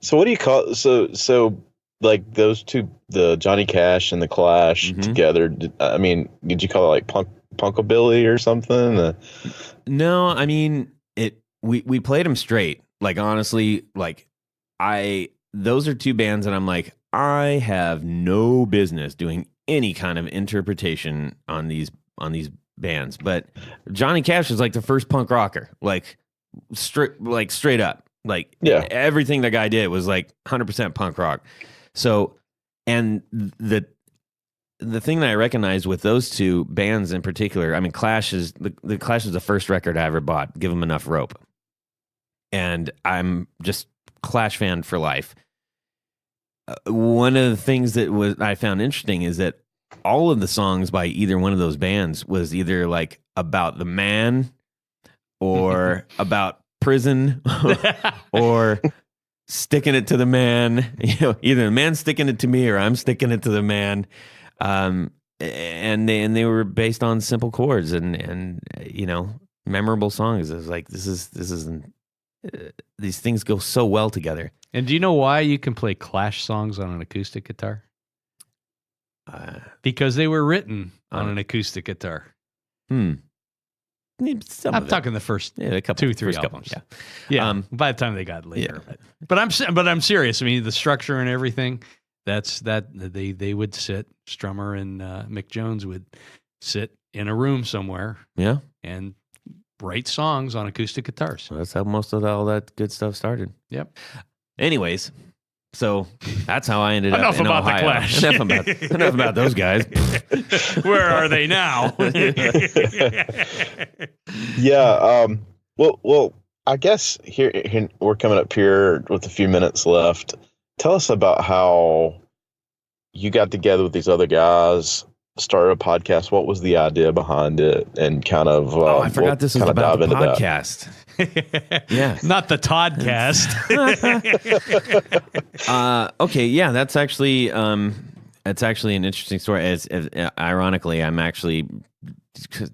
So what do you call so like those two, the Johnny Cash and the Clash together? Did you call it like punkabilly or something? No, I mean we played them straight. Like honestly, like those are 2 bands that I'm like, I have no business doing any kind of interpretation on these bands. But Johnny Cash was like the first punk rocker, like straight up. Like everything the guy did was like 100% punk rock. So, and the thing that I recognized with those 2 bands in particular, I mean, Clash is the Clash is the first record I ever bought. Give 'Em Enough Rope, and I'm just Clash fan for life. One of the things that I found interesting is that all of the songs by either one of those bands was either like about the man or about prison or sticking it to the man. Either the man sticking it to me or I'm sticking it to the man. And they were based on simple chords and memorable songs. It was like these things go so well together. And do you know why you can play Clash songs on an acoustic guitar? Because they were written on an acoustic guitar. I'm talking the first 2-3 albums. Yeah. By the time they got later, but I'm serious. I mean, the structure and everything. That's that they would sit. Strummer and Mick Jones would sit in a room somewhere. Yeah, and write songs on acoustic guitars. Well, that's how most of all that good stuff started. Yep. Anyways, so that's how I ended up in about Ohio. The Clash. Enough about those guys. Where are they now? Yeah. Well, I guess here we're coming up here with a few minutes left. Tell us about how you got together with these other guys, started a podcast. What was the idea behind it? And kind of I forgot this was about the podcast. Yeah, not the Toddcast. Okay, yeah, that's actually an interesting story. Ironically, I'm actually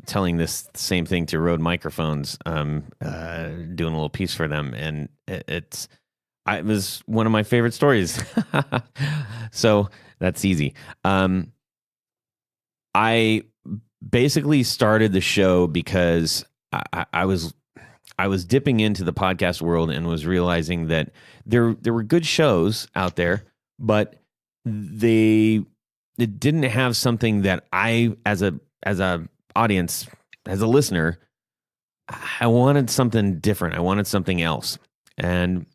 telling this same thing to Rode Microphones, doing a little piece for them, and it was one of my favorite stories. So that's easy. I basically started the show because I was dipping into the podcast world and was realizing that there were good shows out there, but they didn't have something that I, as a audience, as a listener, I wanted something different. I wanted something else, and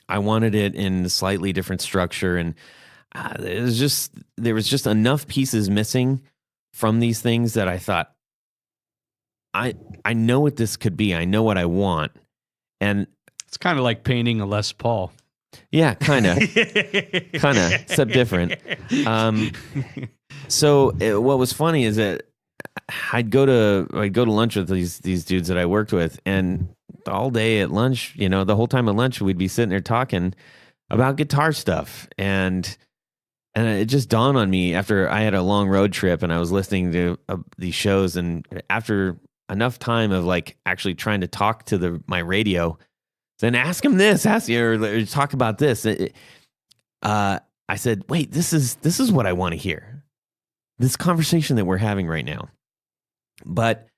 I wanted it in a slightly different structure. And there was just enough pieces missing from these things that I thought, I know what this could be. I know what I want. And it's kind of like painting a Les Paul. Yeah, kind of, except different. So what was funny is that I'd go to lunch with these dudes that I worked with, and all day at lunch, the whole time at lunch, we'd be sitting there talking about guitar stuff, and it just dawned on me after I had a long road trip and I was listening to these shows, and after enough time of like actually trying to talk to my radio. Then ask him this, or talk about this. I said, wait, this is what I want to hear. This conversation that we're having right now. But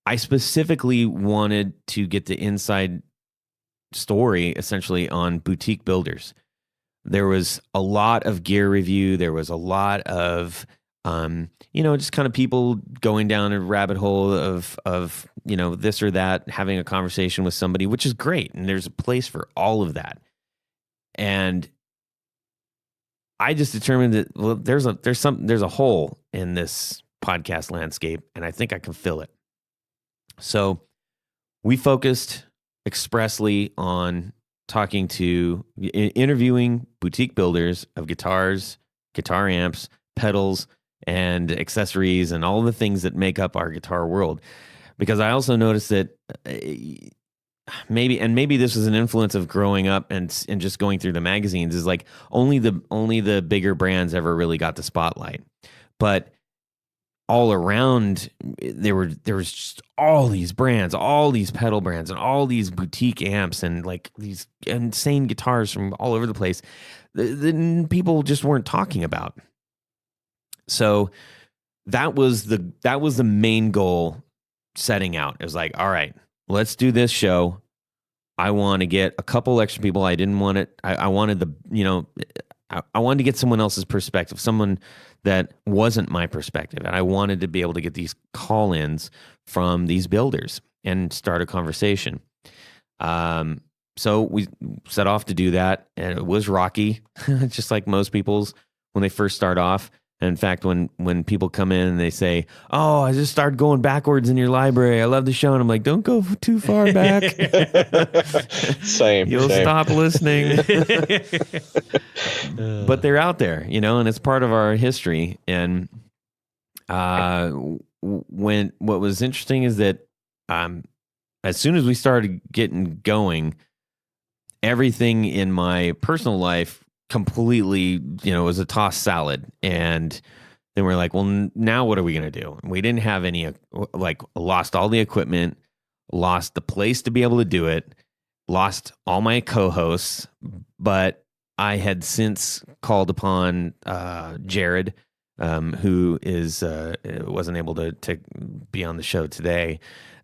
I specifically wanted to get the inside story essentially on boutique builders. There was a lot of gear review. There was a lot of, just kind of people going down a rabbit hole of this or that, having a conversation with somebody, which is great. And there's a place for all of that. And I just determined that, well, there's a hole in this podcast landscape, and I think I can fill it. So we focused expressly on interviewing boutique builders of guitars, guitar amps, pedals, and accessories, and all the things that make up our guitar world. Because I also noticed that maybe this was an influence of growing up and just going through the magazines, is like only the bigger brands ever really got the spotlight. But all around, there was just all these brands, all these pedal brands, and all these boutique amps, and like these insane guitars from all over the place that people just weren't talking about. So that was the main goal setting out. It was like, all right, let's do this show. I want to get a couple extra people. I didn't want it. I wanted I wanted to get someone else's perspective, someone that wasn't my perspective. And I wanted to be able to get these call-ins from these builders and start a conversation. So we set off to do that, and it was rocky, just like most people's when they first start off. And in fact, when people come in and they say, "Oh, I just started going backwards in your library. I love the show," and I'm like, "Don't go too far back. You'll stop listening." But they're out there, and it's part of our history. And what was interesting is that as soon as we started getting going, everything in my personal life completely, was a tossed salad. And then we're like, well, now what are we going to do? We didn't have any, lost all the equipment, lost the place to be able to do it, lost all my co-hosts. But I had since called upon Jared, who wasn't able to be on the show today.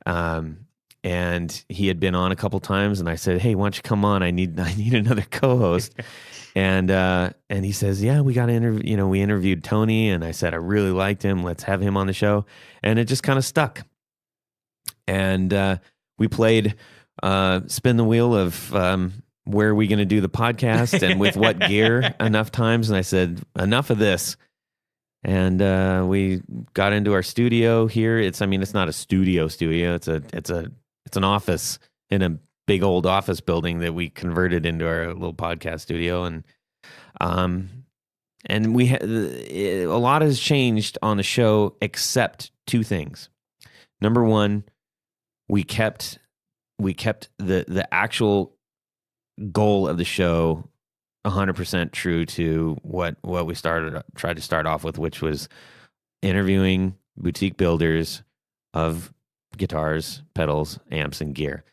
And he had been on a couple times, and I said, "Hey, why don't you come on? I need another co-host." And he says, "Yeah, we got to interview." We interviewed Tony, and I said, "I really liked him. Let's have him on the show." And it just kind of stuck. And we played spin the wheel of where are we going to do the podcast and with what gear enough times. And I said, "Enough of this." And we got into our studio here. It's not a studio. It's an office in a big old office building that we converted into our little podcast studio. And we a lot has changed on the show except two things. Number one, we kept the actual goal of the show 100% true to what we tried to start off with, which was interviewing boutique builders of guitars, pedals, amps, and gear.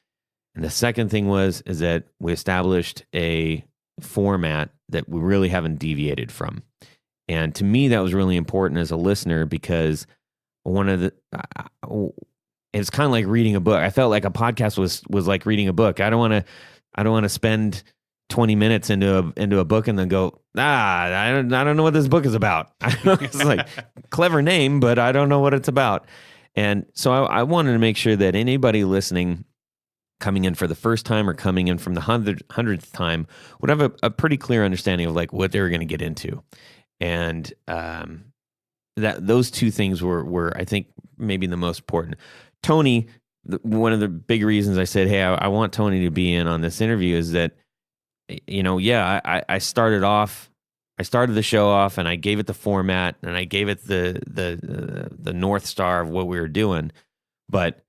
And the second thing is that we established a format that we really haven't deviated from. And to me, that was really important as a listener, because it's kind of like reading a book. I felt like a podcast was like reading a book. I don't want to spend 20 minutes into a book and then go, I don't know what this book is about. It's like clever name, but I don't know what it's about. And so I wanted to make sure that anybody listening, coming in for the first time or coming in from the 100th time, would have a pretty clear understanding of like what they were going to get into. And that those two things were I think maybe the most important. Tony, one of the big reasons I said, hey, I want Tony to be in on this interview is that, I started the show off and I gave it the format and I gave it the North Star of what we were doing, but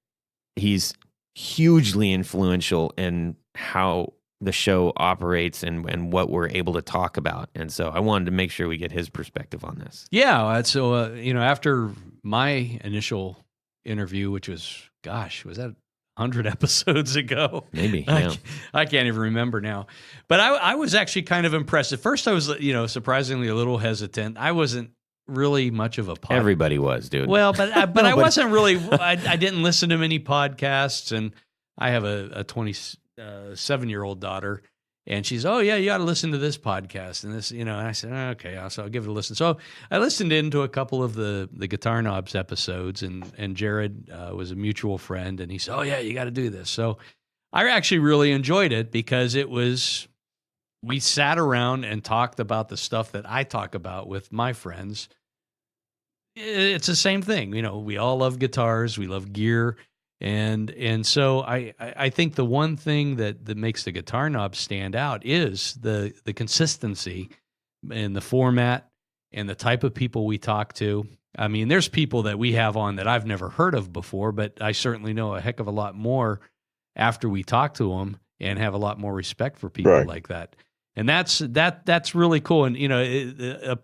he's hugely influential in how the show operates and what we're able to talk about. And so I wanted to make sure we get his perspective on this. Yeah. So, after my initial interview, which was that 100 episodes ago? Maybe, yeah. I can't even remember now. But I was actually kind of impressed. At first, I was, surprisingly a little hesitant. I wasn't really much of a podcast. Everybody was, dude. Well, but I wasn't really. I didn't listen to many podcasts, and I have a 27-year-old daughter, and she's, oh yeah, you got to listen to this podcast and this, and I said, okay, so I'll give it a listen. So I listened into a couple of the Guitar Knobs episodes, and Jared was a mutual friend, and he said, oh yeah, you got to do this. So I actually really enjoyed it because we sat around and talked about the stuff that I talk about with my friends. It's the same thing. We all love guitars. We love gear. And so I think the one thing that makes the Guitar Knob stand out is the consistency and the format and the type of people we talk to. I mean, there's people that we have on that I've never heard of before, but I certainly know a heck of a lot more after we talk to them and have a lot more respect for people like that. And that's really cool. And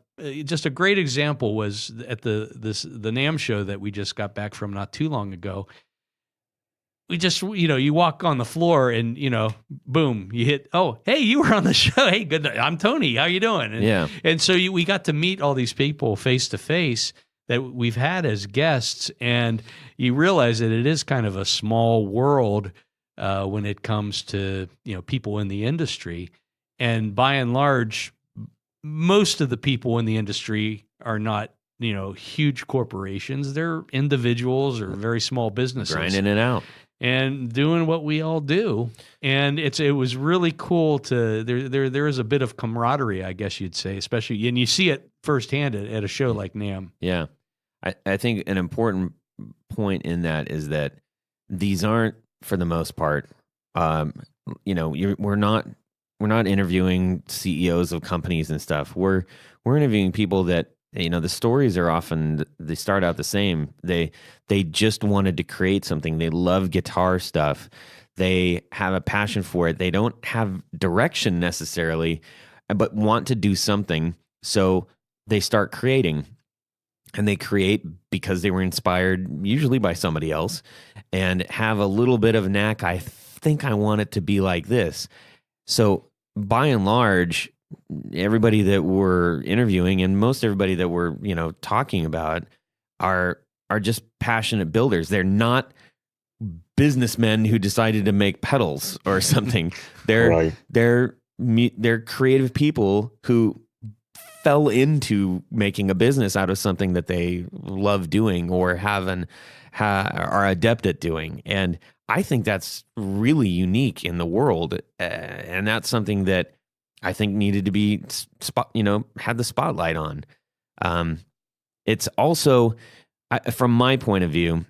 just a great example was at the NAMM show that we just got back from not too long ago. We just, you walk on the floor and, boom, you hit, oh, hey, you were on the show. Hey, good. I'm Tony. How you doing? And so we got to meet all these people face to face that we've had as guests. And you realize that it is kind of a small world when it comes to, people in the industry. And by and large, most of the people in the industry are not, huge corporations. They're individuals or very small businesses. Grinding it out. And doing what we all do. And it was really cool there is a bit of camaraderie, I guess you'd say, especially, and you see it firsthand at a show like NAMM. Yeah. I think an important point in that is that these aren't, for the most part, we're not interviewing CEOs of companies and stuff. We're interviewing people that, the stories are often, they start out the same. They just wanted to create something. They love guitar stuff. They have a passion for it. They don't have direction necessarily, but want to do something. So they start creating, and they create because they were inspired usually by somebody else and have a little bit of a knack. I think I want it to be like this. So by and large, everybody that we're interviewing and most everybody that we're, talking about are just passionate builders. They're not businessmen who decided to make pedals or something. They're creative people who fell into making a business out of something that they love doing or are adept at doing. And I think that's really unique in the world. And that's something that I think needed to be had the spotlight on. It's also, from my point of view,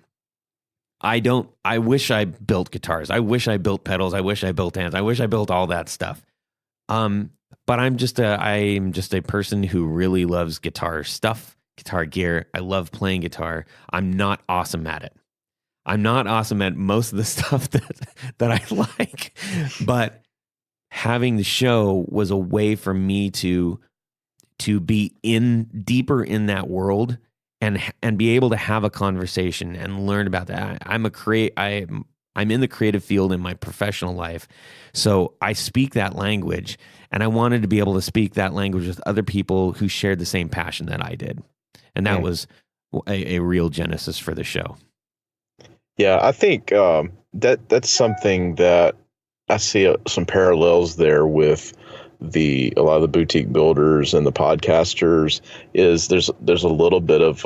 I wish I built guitars. I wish I built pedals. I wish I built amps. I wish I built all that stuff. But I'm just a person who really loves guitar stuff, guitar gear. I love playing guitar. I'm not awesome at it. I'm not awesome at most of the stuff that I like, but having the show was a way for me to be deeper in that world and be able to have a conversation and learn about that. I'm in the creative field in my professional life, so I speak that language, and I wanted to be able to speak that language with other people who shared the same passion that I did, and that was a real genesis for the show. Yeah, I think that's something that I see some parallels there with a lot of the boutique builders and the podcasters. Is there's a little bit of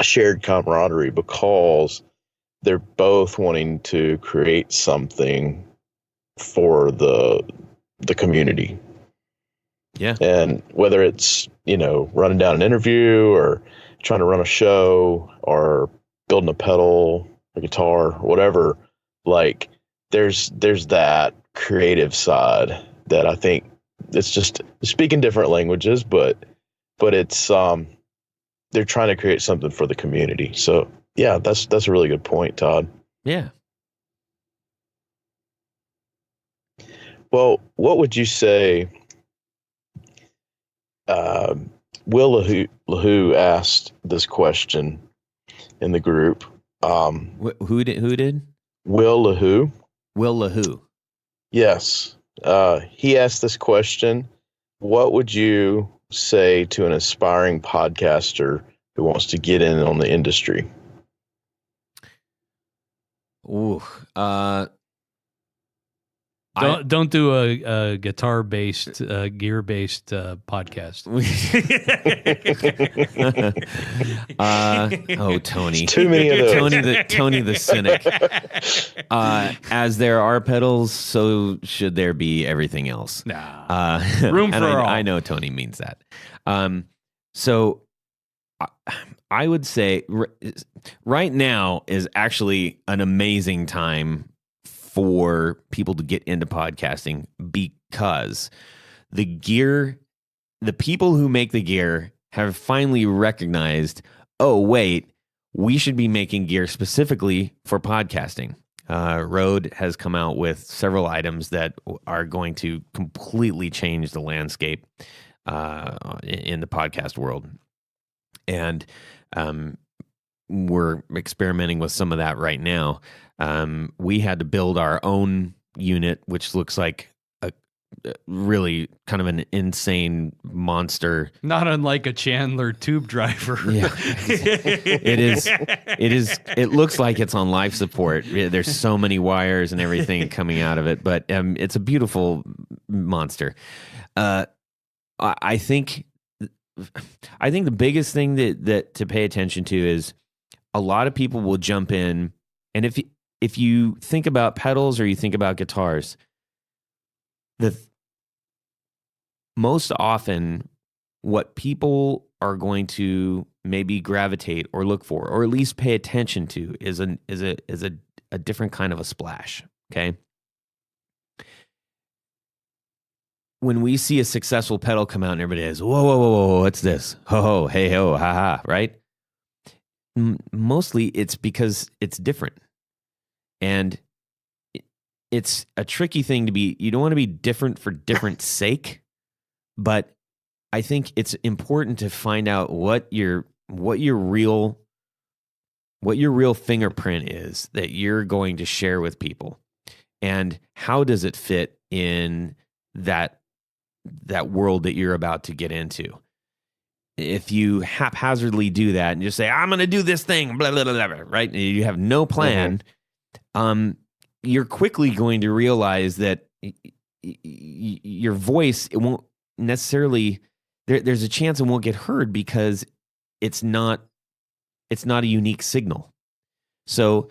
shared camaraderie because they're both wanting to create something for the community. Yeah, and whether it's running down an interview or trying to run a show or building a pedal or guitar, or whatever, like there's that creative side that I think it's just speaking different languages, but it's they're trying to create something for the community. So yeah, that's a really good point, Todd. Yeah. Well, what would you say? Will LaHoo asked this question in the group. Who did? Will LaHoo. Will LaHoo. Yes. He asked this question. What would you say to an aspiring podcaster who wants to get in on the industry? Ooh. Don't do a guitar-based, gear-based podcast. Tony. Too many of those. Tony the cynic. As there are pedals, so should there be everything else. Nah. Room for all. I know Tony means that. So I would say right now is actually an amazing time for people to get into podcasting, because the people who make the gear have finally recognized, oh, wait, we should be making gear specifically for podcasting. Rode has come out with several items that are going to completely change the landscape in the podcast world. And we're experimenting with some of that right now. We had to build our own unit, which looks like a really kind of an insane monster. Not unlike a Chandler tube driver. Yeah, it is. It looks like it's on life support. There's so many wires and everything coming out of it, but it's a beautiful monster. I think the biggest thing that to pay attention to is a lot of people will jump in, and if you think about pedals or you think about guitars, most often what people are going to maybe gravitate or look for, or at least pay attention to, is a different kind of a splash. Okay. When we see a successful pedal come out and everybody is, whoa, whoa, whoa, whoa, what's this? Ho, ho, hey, ho, ha, ha, right? Mostly it's because it's different. And it's a tricky thing to be. You don't want to be different for different sake, but I think it's important to find out what your real fingerprint is that you're going to share with people, and how does it fit in that world that you're about to get into. If you haphazardly do that and just say, I'm going to do this thing, blah, blah, blah, blah, right? And you have no plan. You're quickly going to realize that your voice, it won't necessarily, there's a chance it won't get heard because it's not a unique signal. So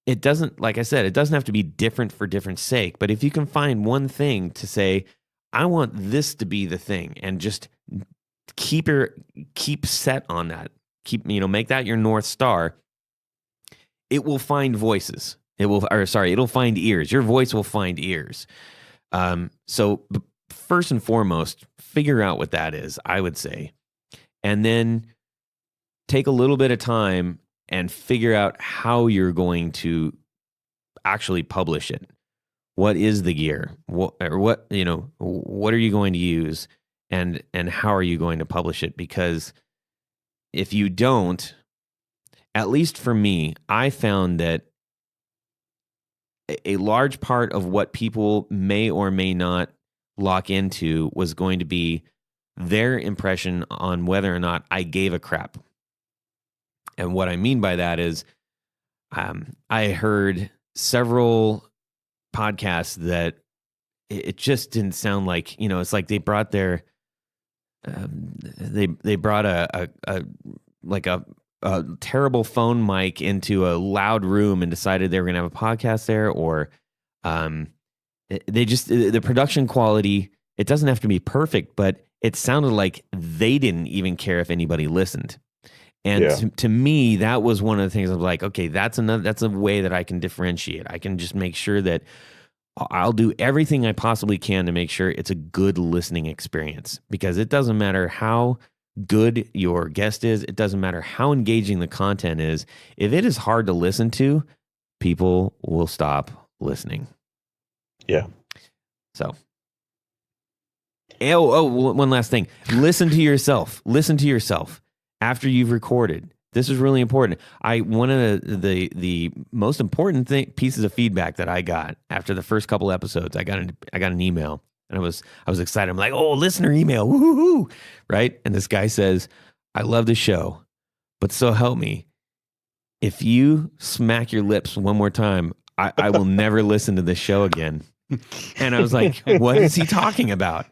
it doesn't, like I said, it doesn't have to be different for different sake. But if you can find one thing to say, I want this to be the thing, and just keep set on that, make that your North Star, it will find voices. It'll find ears. Your voice will find ears. So first and foremost, figure out what that is, I would say. And then take a little bit of time and figure out how you're going to actually publish it. What is the gear? What are you going to use? And how are you going to publish it? Because if you don't, at least for me, I found that a large part of what people may or may not lock into was going to be their impression on whether or not I gave a crap. And what I mean by that is I heard several podcasts that it just didn't sound like, it's like they brought their they brought a terrible phone mic into a loud room and decided they were going to have a podcast there, or the production quality, it doesn't have to be perfect, but it sounded like they didn't even care if anybody listened. And to me, that was one of the things I was like, okay, that's a way that I can differentiate. I can just make sure that I'll do everything I possibly can to make sure it's a good listening experience, because it doesn't matter how good your guest is. It doesn't matter how engaging the content is. If it is hard to listen to, people will stop listening. Yeah. So, one last thing. Listen to yourself. Listen to yourself after you've recorded. This is really important. One of the most important pieces of feedback that I got after the first couple episodes, I got an email, and I was excited. I'm like, oh, listener email, woohoo, right? And this guy says, I love the show, but so help me, if you smack your lips one more time, I will never listen to this show again. And I was like, what is he talking about?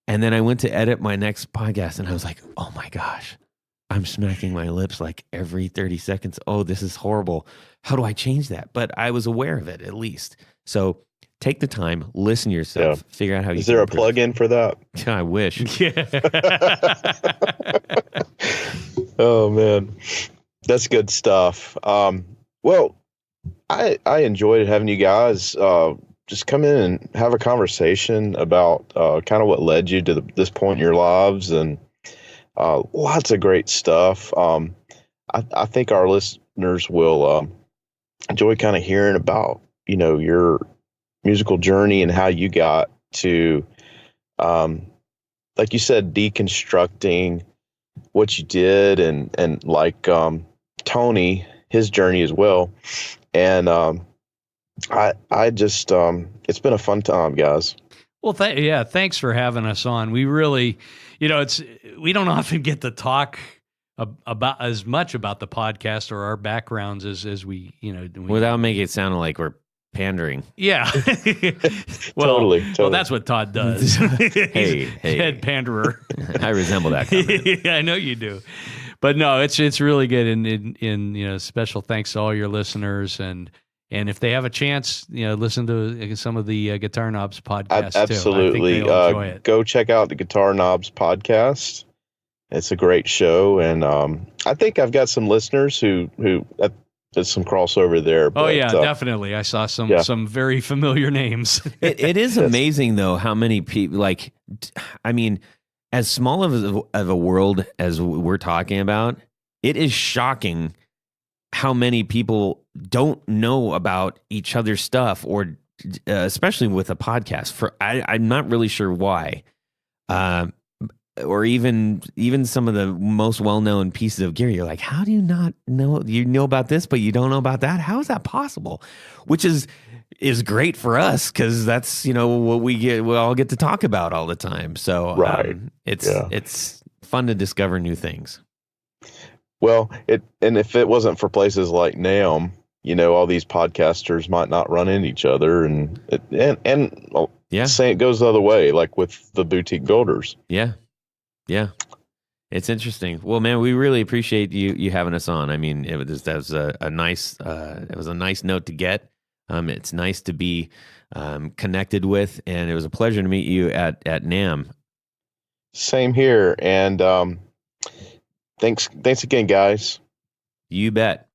And then I went to edit my next podcast, and I was like, oh my gosh, I'm smacking my lips like every 30 seconds. Oh, this is horrible. How do I change that? But I was aware of it at least. So take the time, listen to yourself, figure out how you Is there a plug-in for that? I wish. Yeah. Oh, man. That's good stuff. Well, I enjoyed having you guys just come in and have a conversation about kind of what led you to this point in your lives, and lots of great stuff. I think our listeners will enjoy kind of hearing about, your musical journey and how you got to, like you said, deconstructing what you did, and like Tony, his journey as well. And I just, it's been a fun time, guys. Well, thanks for having us on. We really, we don't often get to talk about as much about the podcast or our backgrounds as we, without making it sound like we're pandering. Yeah. Totally. Well, that's what Todd does. Hey. Head panderer. I resemble that comment. Yeah, I know you do. But no, it's really good. And special thanks to all your listeners, and if they have a chance, listen to some of the Guitar Knobs podcast too. Absolutely. I think they'll enjoy it. Go check out the Guitar Knobs podcast. It's a great show, and I think I've got some listeners who there's some crossover there. But, definitely. I saw some very familiar names. It is amazing though how many people as small of a world as we're talking about, it is shocking how many people don't know about each other's stuff, or especially with a podcast. I'm not really sure why, or even some of the most well-known pieces of gear. You're like, how do you not know? You know about this, but you don't know about that? How is that possible? Which is great for us, because that's what we all get to talk about all the time. So right. It's fun to discover new things. Well, and if it wasn't for places like NAMM, all these podcasters might not run into each other, and saying it goes the other way, like with the boutique builders. Yeah. It's interesting. Well, man, we really appreciate you having us on. I mean, it was a nice note to get. It's nice to be connected with, and it was a pleasure to meet you at NAMM. Same here, and thanks again, guys. You bet.